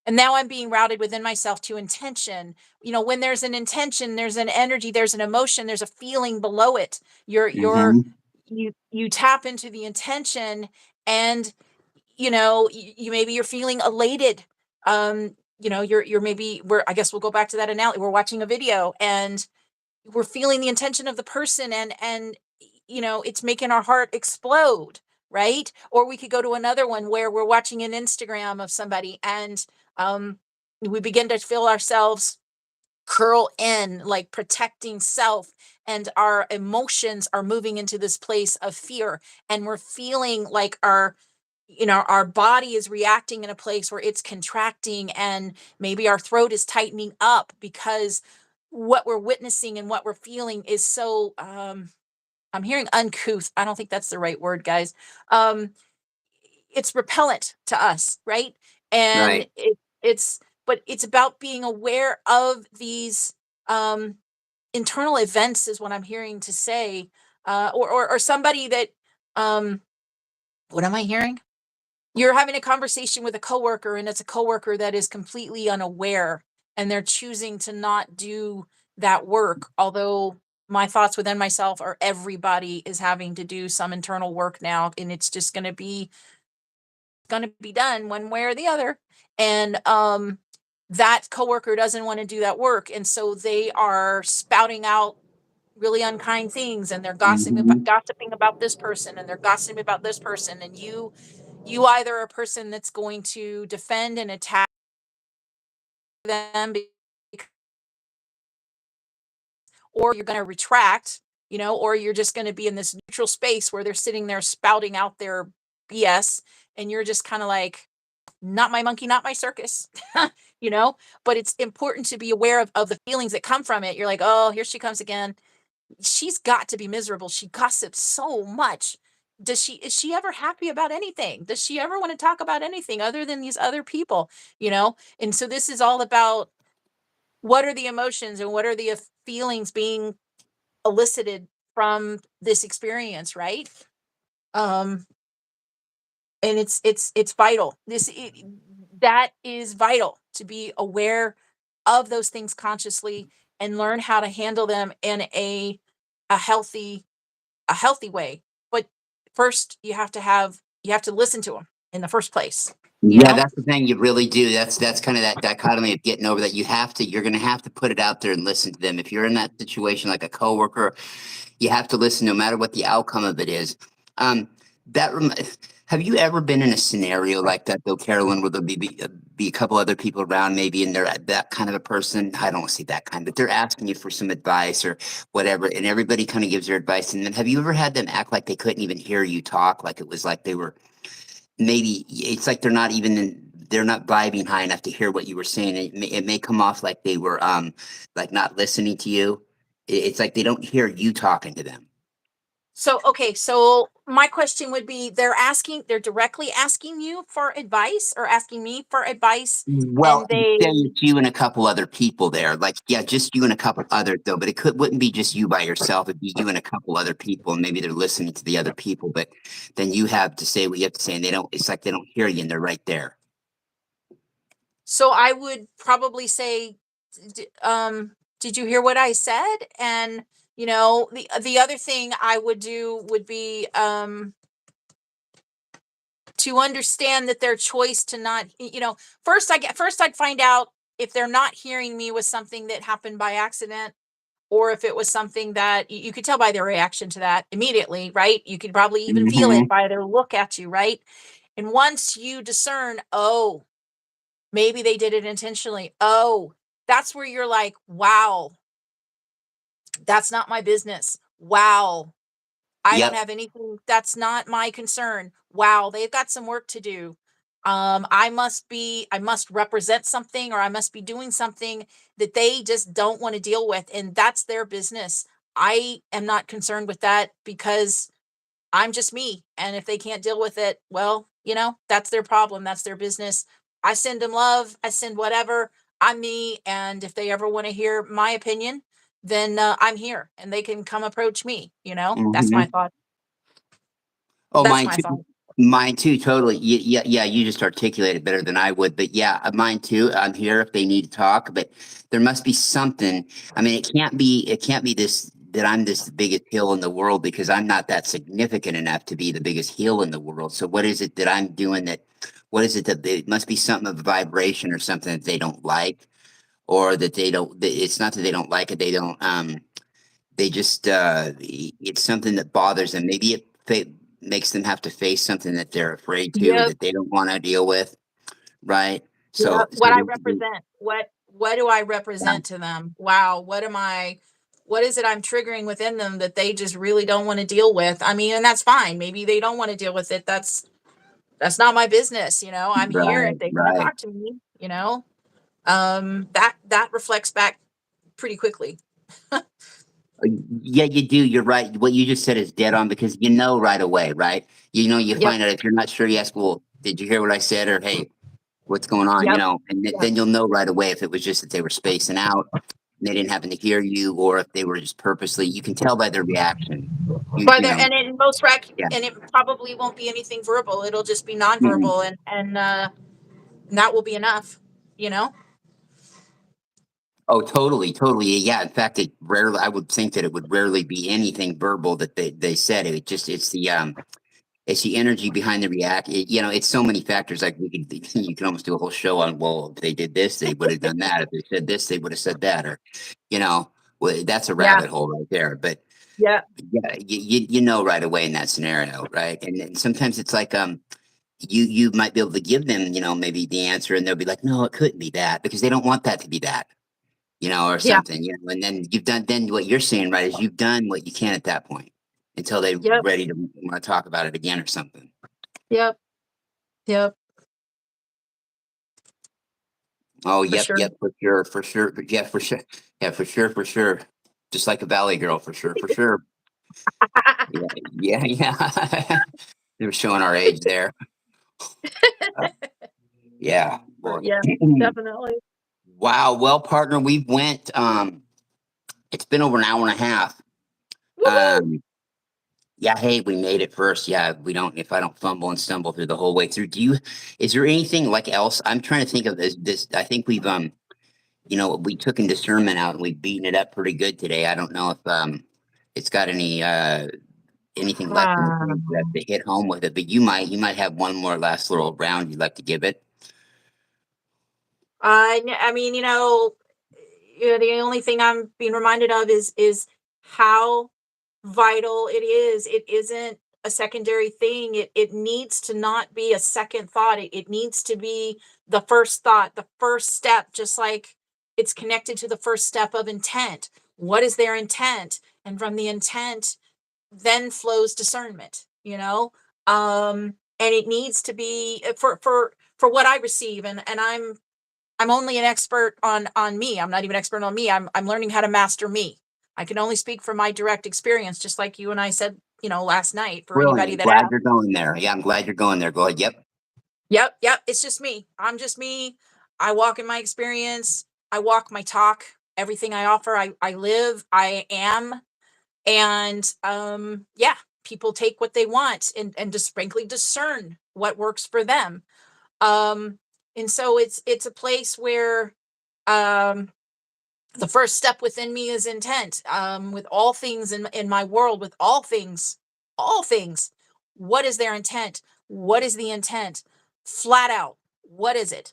and now I'm being routed within myself to intention. When there's an intention, there's an energy, there's an emotion, there's a feeling below it. Hmm. You tap into the intention, and you maybe you're feeling elated, you're maybe I guess we'll go back to that analogy. We're watching a video and we're feeling the intention of the person, and it's making our heart explode, right? Or we could go to another one where we're watching an Instagram of somebody and we begin to feel ourselves curl in, like protecting self, and our emotions are moving into this place of fear, and we're feeling like our body is reacting in a place where it's contracting, and maybe our throat is tightening up because what we're witnessing and what we're feeling is so I'm hearing uncouth. I don't think that's the right word, guys. um it's repellent to us, right? And Right. it's about being aware of these um internal events, is what I'm hearing to say. Or somebody that um what am I hearing? You're having a conversation with a coworker, and it's a coworker that is completely unaware, and they're choosing to not do that work. Although my thoughts within myself are everybody is having to do some internal work now, and it's just going to be done one way or the other. And that coworker doesn't want to do that work, and so they are spouting out really unkind things, and they're Hmm. gossiping about this person, and they're gossiping about this person, and you either are a person that's going to defend and attack them, or you're going to retract, or you're just going to be in this neutral space where they're sitting there spouting out their BS, and you're just kind of like, not my monkey, not my circus. you know but it's important to be aware of the feelings that come from it. You're like, oh, here she comes again. She's got to be miserable. She gossips so much. Is she ever happy about anything? Does she ever want to talk about anything other than these other people? And so this is all about, what are the emotions and what are the feelings being elicited from this experience, right? um and it's vital. That is vital, to be aware of those things consciously and learn how to handle them in a healthy way. But first, you have to listen to them in the first place, you Yeah, know? that's the thing. You really do. That's kind of that dichotomy of getting over that. You're going to have to put it out there and listen to them. If you're in that situation, like a coworker, you have to listen no matter what the outcome of it is. Um, that rem- have you ever been in a scenario like that though, Carolyn, where be a couple other people around, maybe, and they're that kind of a person? I don't want to say that kind, but they're asking you for some advice or whatever, and everybody kind of gives their advice. And then have you ever had them act like they couldn't even hear you talk, like it was like they were maybe it's like they're not vibing high enough to hear what you were saying. It may come off like they were like not listening to you. It's like they don't hear you talking to them. So, okay, so my question would be, they're directly asking you for advice, or asking me for advice, Well, and they say it's you and a couple other people there. Like, yeah, just you and a couple others though. But wouldn't be just you by yourself. It'd be you and a couple other people, and maybe they're listening to the other people. But then you have to say what you have to say, and they don't. It's like they don't hear you, and they're right there. So I would probably say, did you hear what I said? And the other thing I would do would be to understand that their choice to not, first I'd find out if they're not hearing me was something that happened by accident, or if it was something that you could tell by their reaction to that immediately, right? You could probably even feel it Hmm. by their look at you, right? And once you discern, oh, maybe they did it intentionally. Oh, that's where you're like, wow, that's not my business. Wow, I don't Yep. have anything. That's not my concern. Wow, they've got some work to do. I must represent something, or I must be doing something that they just don't want to deal with. And that's their business. I am not concerned with that, because I'm just me. And if they can't deal with it, well, that's their problem. That's their business. I send them love. I send whatever. I'm me. And if they ever want to hear my opinion, then I'm here, and they can come approach me. That's my Hmm. thought. Oh, That's mine my too. thought. Mine too, totally. Yeah, yeah. You just articulated better than I would, but yeah, mine too. I'm here if they need to talk, but there must be something. I mean, it can't be this that I'm this biggest heel in the world, because I'm not that significant enough to be the biggest heel in the world. So what is it that I'm doing that what is it that it must be something of a vibration or something that they don't like, or that they don't, it's not that they don't like it. They don't, they just, it's something that bothers them. Maybe makes them have to face something that they're afraid to, or Yep. that they don't want to deal with. Right. Yeah, So, what I represent. What do I yeah, represent to them? Wow, what is it I'm triggering within them that they just really don't want to deal with? I mean, and that's fine. Maybe they don't want to deal with it. That's not my business, I'm here right, if they want to right. talk to me. That reflects back pretty quickly. Yeah, you do. You're right. What you just said is dead on, because you know right away, right? You Yep. find out if you're not sure, you ask, well, did you hear what I said? Or, hey, what's going on? Yep. And Yep. then you'll know right away if it was just that they were spacing out, and they didn't happen to hear you, or if they were just purposely, you can tell by their reaction. But You there, know, yeah. and it probably won't be anything verbal. It'll just be Mhm. nonverbal, and that will be enough. You know. Oh, totally, totally. Yeah. In fact, I would think that it would rarely be anything verbal that they said. It's the energy behind the react. It's so many factors. Like you can almost do a whole show on. Well, if they did this, they would have done that. If they said this, they would have said that. Or, you know, well, that's a Yeah. rabbit hole right there. But Yeah. yeah, you know right away in that scenario, right? And then sometimes it's like you might be able to give them maybe the answer, and they'll be like, no, it couldn't be that, because they don't want that to be that, or Yeah. something. And then then what you're saying, right, is you've done what you can at that point until they're Yep. ready to want to talk about it again or something. Yep. Yep. Oh, For yep, sure. yep, for sure, for sure. But yeah, for sure. Yeah, for sure, for sure. Just like a valley girl, for sure, for sure. Yeah, yeah, yeah. They were showing our age there. Uh, yeah, boy. Yeah. Definitely. Wow. Well, partner, we went. It's been over an hour and a half. Woohoo! Um, yeah. Hey, we made it first. Yeah, we don't. If I don't fumble and stumble through the whole way through, is there anything like else? I'm trying to think of this. I think we've we took in discernment out and we've beaten it up pretty good today. I don't know if it's got anything left in the tank Um, to hit home with it, but you might have one more last little round you'd like to give it. I mean, the only thing I'm being reminded of is how vital it is. It isn't a secondary thing. It needs to not be a second thought. It needs to be the first thought, the first step, just like it's connected to the first step of intent. What is their intent? And from the intent then flows discernment. And it needs to be for what I receive, and I'm only an expert on me. I'm not even expert on me. I'm learning how to master me. I can only speak from my direct experience, just like you and I said, last night, for Brilliant. anybody I'm that glad asks. you're going there. Yeah, I'm glad you're going there. Go ahead. Yep. Yep, yep, it's just me. I'm just me. I walk in my experience. I walk my talk. Everything I offer, I live, I am. And yeah, people take what they want and just frankly discern what works for them. Um and so it's a place where um the first step within me is intent. With all things in my world, with all things, what is their intent? What is the intent? Flat out, what is it?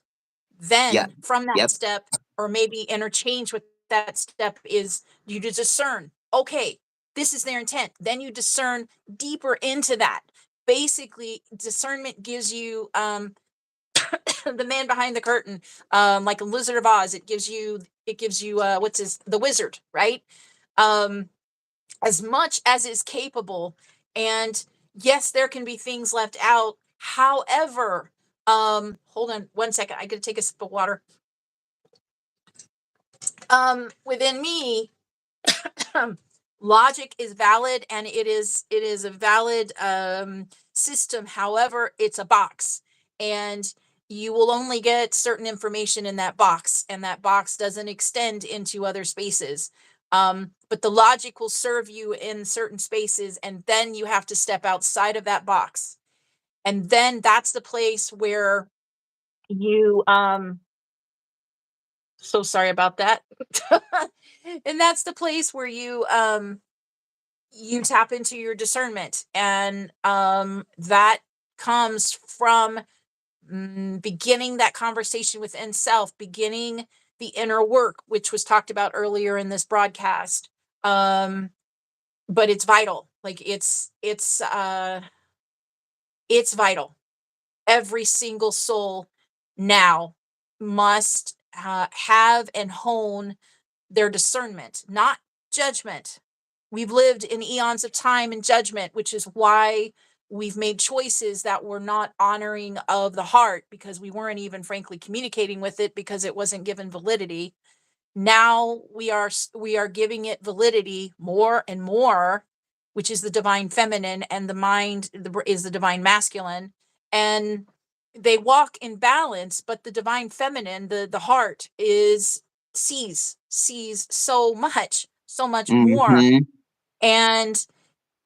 Yeah. Then from that Yep. step, or maybe interchange with that step, is you to discern, okay, this is their intent. Then you discern deeper into that. Basically, discernment gives you the man behind the curtain, like a Wizard of Oz. It gives you what's his the wizard, right? Um, as much as is capable. And yes, there can be things left out. However, hold on one second. I gotta take a sip of water. Within me, logic is valid, and it is a valid system. However, it's a box, and you will only get certain information in that box, and that box doesn't extend into other spaces. But the logic will serve you in certain spaces, and then you have to step outside of that box, and then that's the place where you so sorry about that. And that's the place where you tap into your discernment, and that comes from beginning that conversation within self, beginning the inner work, which was talked about earlier in this broadcast. But it's vital. Like it's vital. Every single soul now must have and hone their discernment, not judgment. We've lived in eons of time in judgment, which is why we've made choices that were not honoring of the heart, because we weren't even frankly communicating with it, because it wasn't given validity. Now we are giving it validity more and more, which is the divine feminine, and the mind is the divine masculine, and they walk in balance. But the divine feminine, the heart, is sees so much more. Mm-hmm. And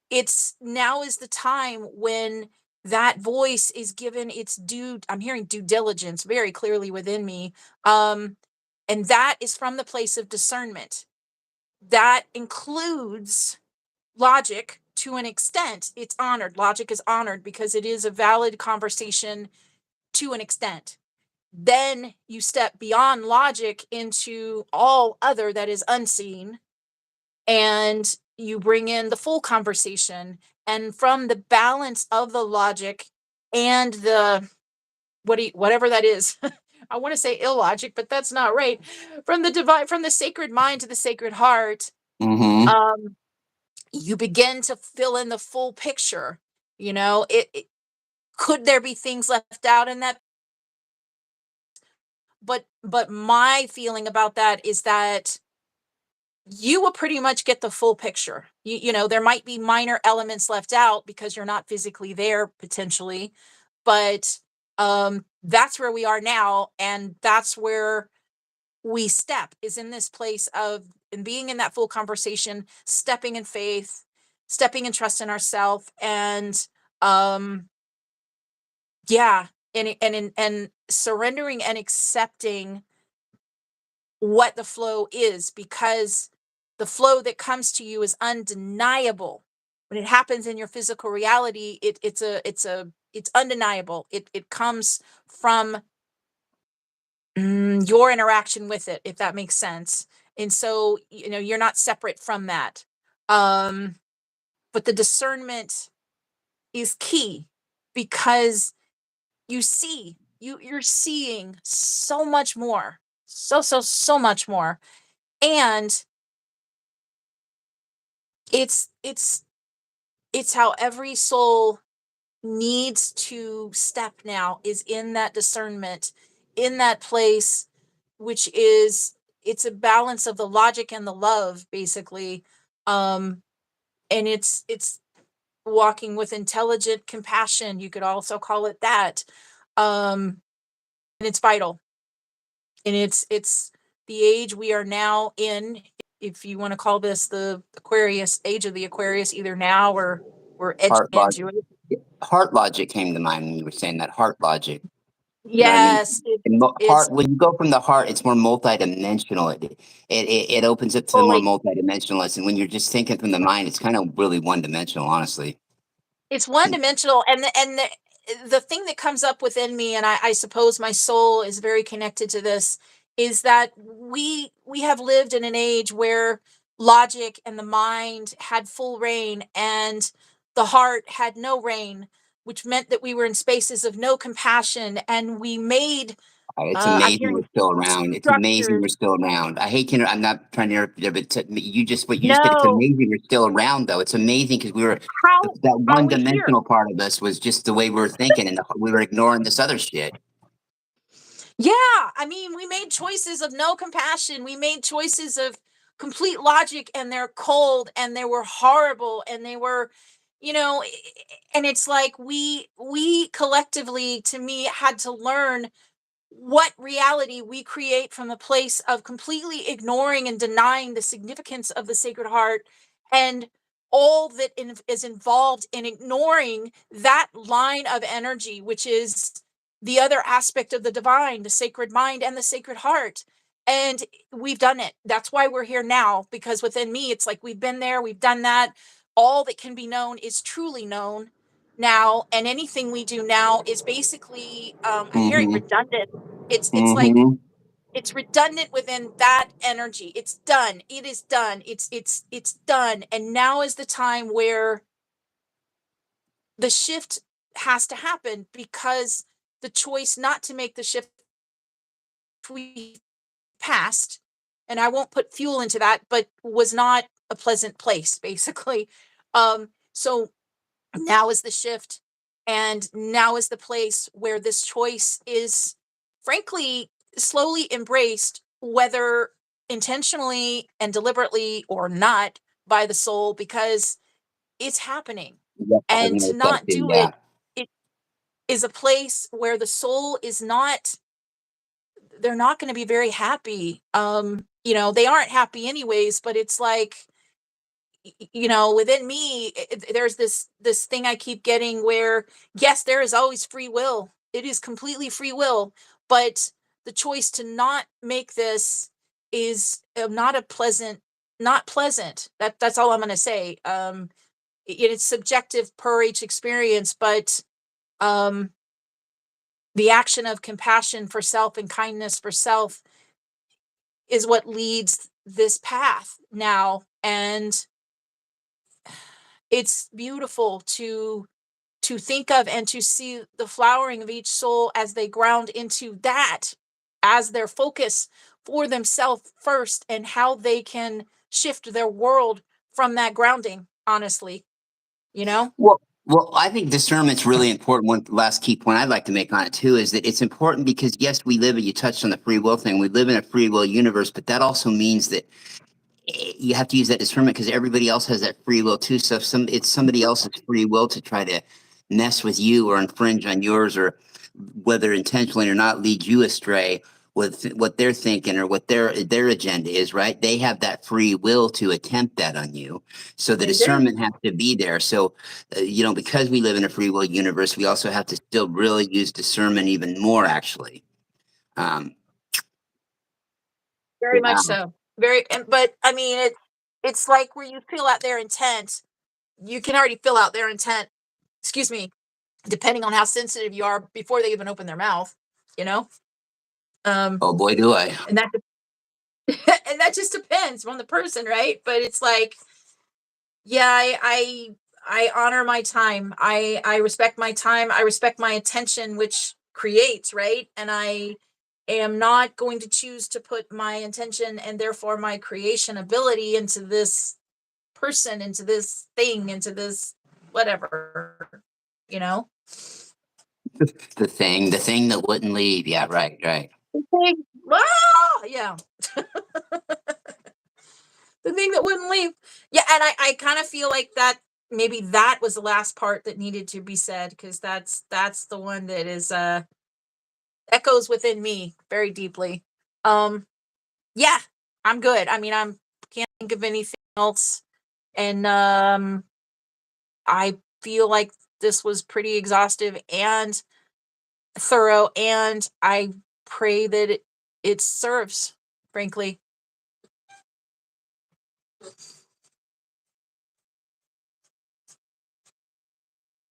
it's now is the time when that voice is given its due. I'm hearing due diligence very clearly within me. And that is from the place of discernment. That includes logic to an extent. It's honored. Logic is honored because it is a valid conversation to an extent. Then you step beyond logic into all other that is unseen, and you bring in the full conversation. And from the balance of the logic and the whatever that is, I want to say illogic, but that's not right. From the divine, from the sacred mind to the sacred heart, Mm-hmm. um, you begin to fill in the full picture. Could there be things left out in that? But my feeling about that is that you will pretty much get the full picture. There might be minor elements left out because you're not physically there potentially, but that's where we are now, and that's where we step, is in this place of and being in that full conversation, stepping in faith, stepping in trust in ourselves, and yeah, and surrendering and accepting what the flow is, because the flow that comes to you is undeniable. When it happens in your physical reality, it's undeniable. It comes from your interaction with it, if that makes sense. And so, you're not separate from that. Um, but the discernment is key, because you're seeing so much more, so much more. And it's how every soul needs to step now, is in that discernment, in that place, which is, it's a balance of the logic and the love, basically. And it's walking with intelligent compassion, you could also call it that. And it's vital. And it's the age we are now in, if you want to call this the Aquarius, age of the Aquarius, either now or we're edging Heart logic. into it. Heart logic came to mind when you were saying that. Heart logic. You know what I mean? Yes, And it's heart. When you go from the heart, it's more multidimensional. It opens up to the more fully, multidimensionalist. And when you're just thinking from the mind, it's kind of really one dimensional, honestly. it's one dimensional. And the thing that comes up within me, and I suppose my soul is very connected to this, is that we have lived in an age where logic and the mind had full reign, and the heart had no reign, which meant that we were in spaces of no compassion, and we made It's I'm amazing hearing we're still around. It's amazing structures. we're still around. I hate to. I'm not trying to interrupt you, but what you just said. It's No, amazing we're still around, though. It's amazing because how that are one we here? dimensional part of us was just the way we were thinking, and we were ignoring this other shit. Yeah, I mean, we made choices of no compassion. We made choices of complete logic, and they're cold, and they were horrible, and they were, and it's like we collectively, to me, had to learn what reality we create from a place of completely ignoring and denying the significance of the Sacred Heart, and all that is involved in ignoring that line of energy, which is the other aspect of the divine, the sacred mind and the Sacred Heart. And we've done it. That's why we're here now, because within me, it's like we've been there, we've done that. All that can be known is truly known. now, and anything we do now is basically, I'm hearing Mm-hmm. redundant. It's like Mm-hmm. it's redundant within that energy. It's done. It is done. It's done. And now is the time where the shift has to happen, because the choice not to make the shift we passed, and I won't put fuel into that, but was not a pleasant place, basically. So now is the shift, and now is the place where this choice is, frankly, slowly embraced, whether intentionally and deliberately or not, by the soul, because it's happening. Yeah, I was And gonna to say not too, do yeah. it is a place where the soul is not, they're not going to be very happy. They aren't happy anyways, but it's like, within me, there's this thing I keep getting where, yes, there is always free will. It is completely free will, but the choice to not make this is, not pleasant. That's all I'm going to say. It's subjective per each experience, but um the action of compassion for self and kindness for self is what leads this path now. And it's beautiful to think of and to see the flowering of each soul as they ground into that as their focus for themselves first, and how they can shift their world from that grounding, honestly, you know Well, I think discernment's really important. One last key point I'd like to make on it too is that it's important because yes, we live, and you touched on the free will thing. We live in a free will universe, but that also means that you have to use that discernment because everybody else has that free will too. So if it's somebody else's free will to try to mess with you or infringe on yours, or whether intentionally or not, lead you astray with what they're thinking or what their agenda is, right? They have that free will to attempt that on you. So the They do. discernment has to be there. So, because we live in a free will universe, we also have to still really use discernment even more, actually. Um, Very much yeah. so. But I mean, it's like where you feel out their intent. You can already fill out their intent, excuse me, depending on how sensitive you are before they even open their mouth, you know? Um, Oh boy, do I. and that and that just depends on the person, right? But it's like, yeah, I honor my time. I respect my time. I respect my attention, which creates, right? And I am not going to choose to put my intention and therefore my creation ability into this person, into this thing, into this whatever, you know? The thing that wouldn't leave. Yeah, right, right. Yeah. The thing that wouldn't leave. Yeah, and I kind of feel like that maybe that was the last part that needed to be said, because that's the one that is echoes within me very deeply. Um yeah, I'm good. I mean, I'm can't think of anything else. And I feel like this was pretty exhaustive and thorough, and I pray that it serves, frankly.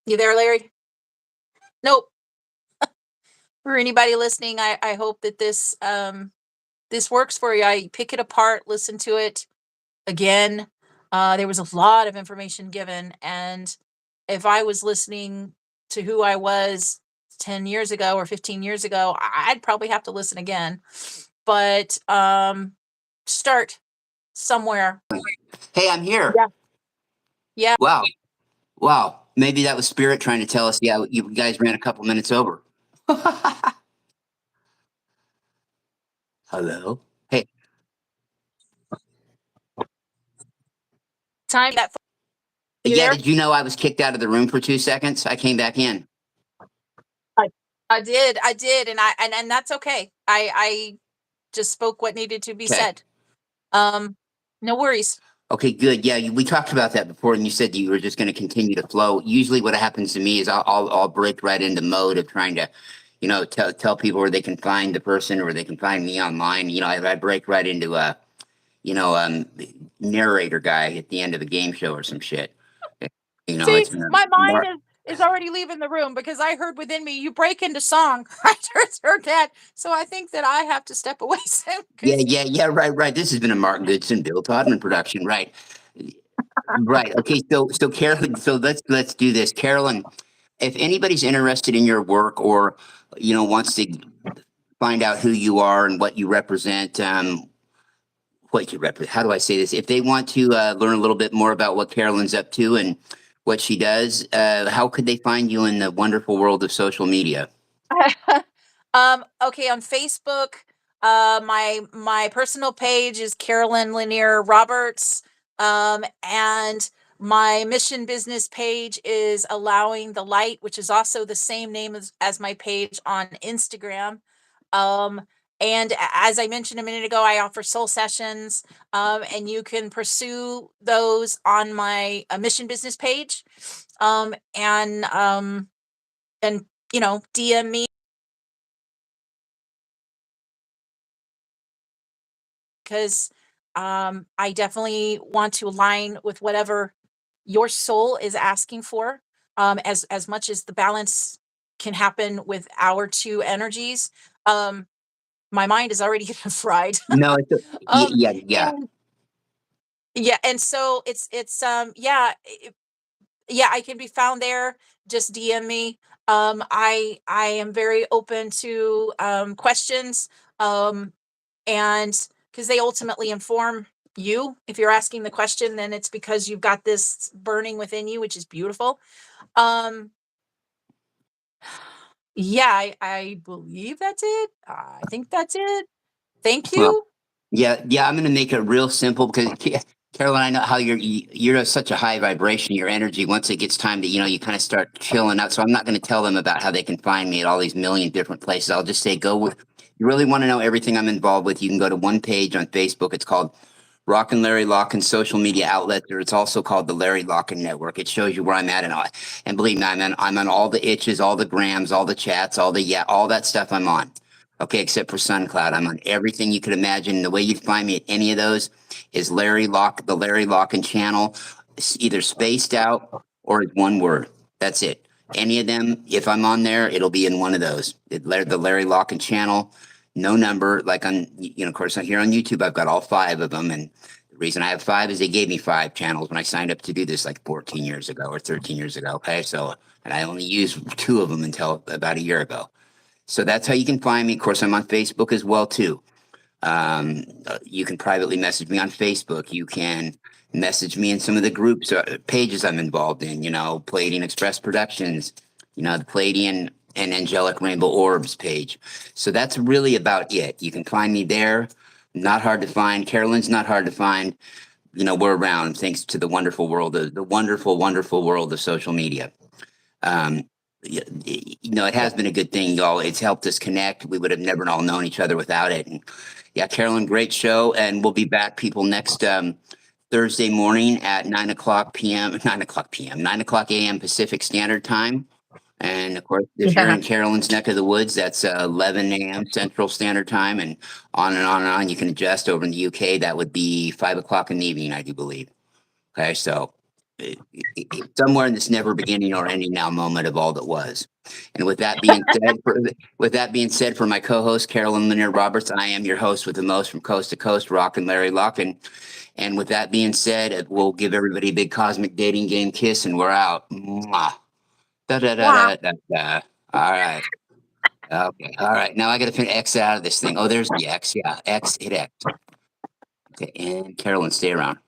You there, Larry? Nope. For anybody listening, I hope that this works for you. I pick it apart, listen to it again. There was a lot of information given, and if I was listening to who I was 10 years ago or 15 years ago, I'd probably have to listen again. But start somewhere. Hey, I'm here. Yeah. Yeah. Wow. Wow. Maybe that was spirit trying to tell us, yeah, you guys ran a couple minutes over. Hello. Hey, Time that you yeah, there? did you know I was kicked out of the room for 2 seconds? I came back in. I, I did, and that's okay. I just spoke what needed to be Okay. said. No worries. Okay, good. Yeah, we talked about that before, and you said you were just going to continue to flow. Usually, what happens to me is I'll break right into mode of trying to, tell people where they can find the person or they can find me online. I break right into you know, um, narrator guy at the end of a game show or some shit. See, It's been my mind more. is already leaving the room because I heard within me, you break into song. I just heard that. So I think that I have to step away soon. Yeah. Right. This has been a Mark Goodson, Bill Todman production. Right. Okay. So Carolyn, so let's do this. Carolyn, if anybody's interested in your work or, wants to find out who you are and what you represent, how do I say this? If they want to learn a little bit more about what Carolyn's up to and what she does, how could they find you in the wonderful world of social media? Okay, on Facebook, my personal page is Carolyn Lanier Roberts. And my mission business page is Allowing the Light, which is also the same name as my page on Instagram. Um, and as I mentioned a minute ago, I offer soul sessions, and you can pursue those on my mission business page. And DM me, because I definitely want to align with whatever your soul is asking for. As much as the balance can happen with our two energies. My mind is already fried. No, um, yeah. and yeah, and so yeah, yeah, I can be found there. Just DM me. I am very open to questions. And because they ultimately inform you. If you're asking the question, then it's because you've got this burning within you, which is beautiful. Um, yeah, I believe that's it. I think that's it. Thank Well, you. yeah. I'm going to make it real simple because Carolyn, I know how you're such a high vibration. Your energy, once it gets time to, you kind of start chilling out. So I'm not going to tell them about how they can find me at all these million different places. I'll just say go with. You really want to know everything I'm involved with? You can go to one page on Facebook. It's called Rocken Larry Locken social media outlets, or it's also called the Larry Locken Network. It shows you where I'm at, and believe me, I'm on all the itches, all the grams, all the chats, all that stuff. I'm on. Okay, except for SunCloud, I'm on everything you could imagine. The way you'd find me at any of those is the Larry Locken channel. It's either spaced out or it's one word. That's it. Any of them, if I'm on there, it'll be in one of those. The Larry Locken channel, no number. Like of course, here on YouTube, I've got all five of them, and the reason I have five is they gave me five channels when I signed up to do this like 14 years ago or 13 years ago. Okay. And I only used two of them until about a year ago. So that's how you can find me. Of course, I'm on Facebook as well, too. You can privately message me on Facebook. You can message me in some of the groups, pages I'm involved in, Palladian Express Productions, the Palladian and Angelic Rainbow Orbs page. So that's really about it. You can find me there. Not hard to find. Carolyn's not hard to find. We're around thanks to the wonderful, wonderful world of social media. Um, it has been a good thing, y'all. It's helped us connect. We would have never all known each other without it. And yeah, Carolyn, great show. And we'll be back, people, next Thursday morning at 9:00 p.m., 9:00 p.m., 9:00 a.m. Pacific Standard Time. And of course, if you're Yeah. in Carolyn's neck of the woods, that's 11 a.m. Central Standard Time, and on and on and on. You can adjust over in the UK. That would be 5:00 in the evening, I do believe. Okay, so somewhere in this never beginning or ending now moment of all that was. And with that being said, for my co-host Carolyn Lanier Roberts, I am your host with the most from coast to coast, Rockin' Larry Locken. And with that being said, we'll give everybody a big cosmic dating game kiss, and we're out. Mwah. Da da da Wow. da da da. All right. Okay. All right. Now I got to put X out of this thing. Oh, there's the X. Yeah, X. Hit X. Okay. And Carolyn, stay around.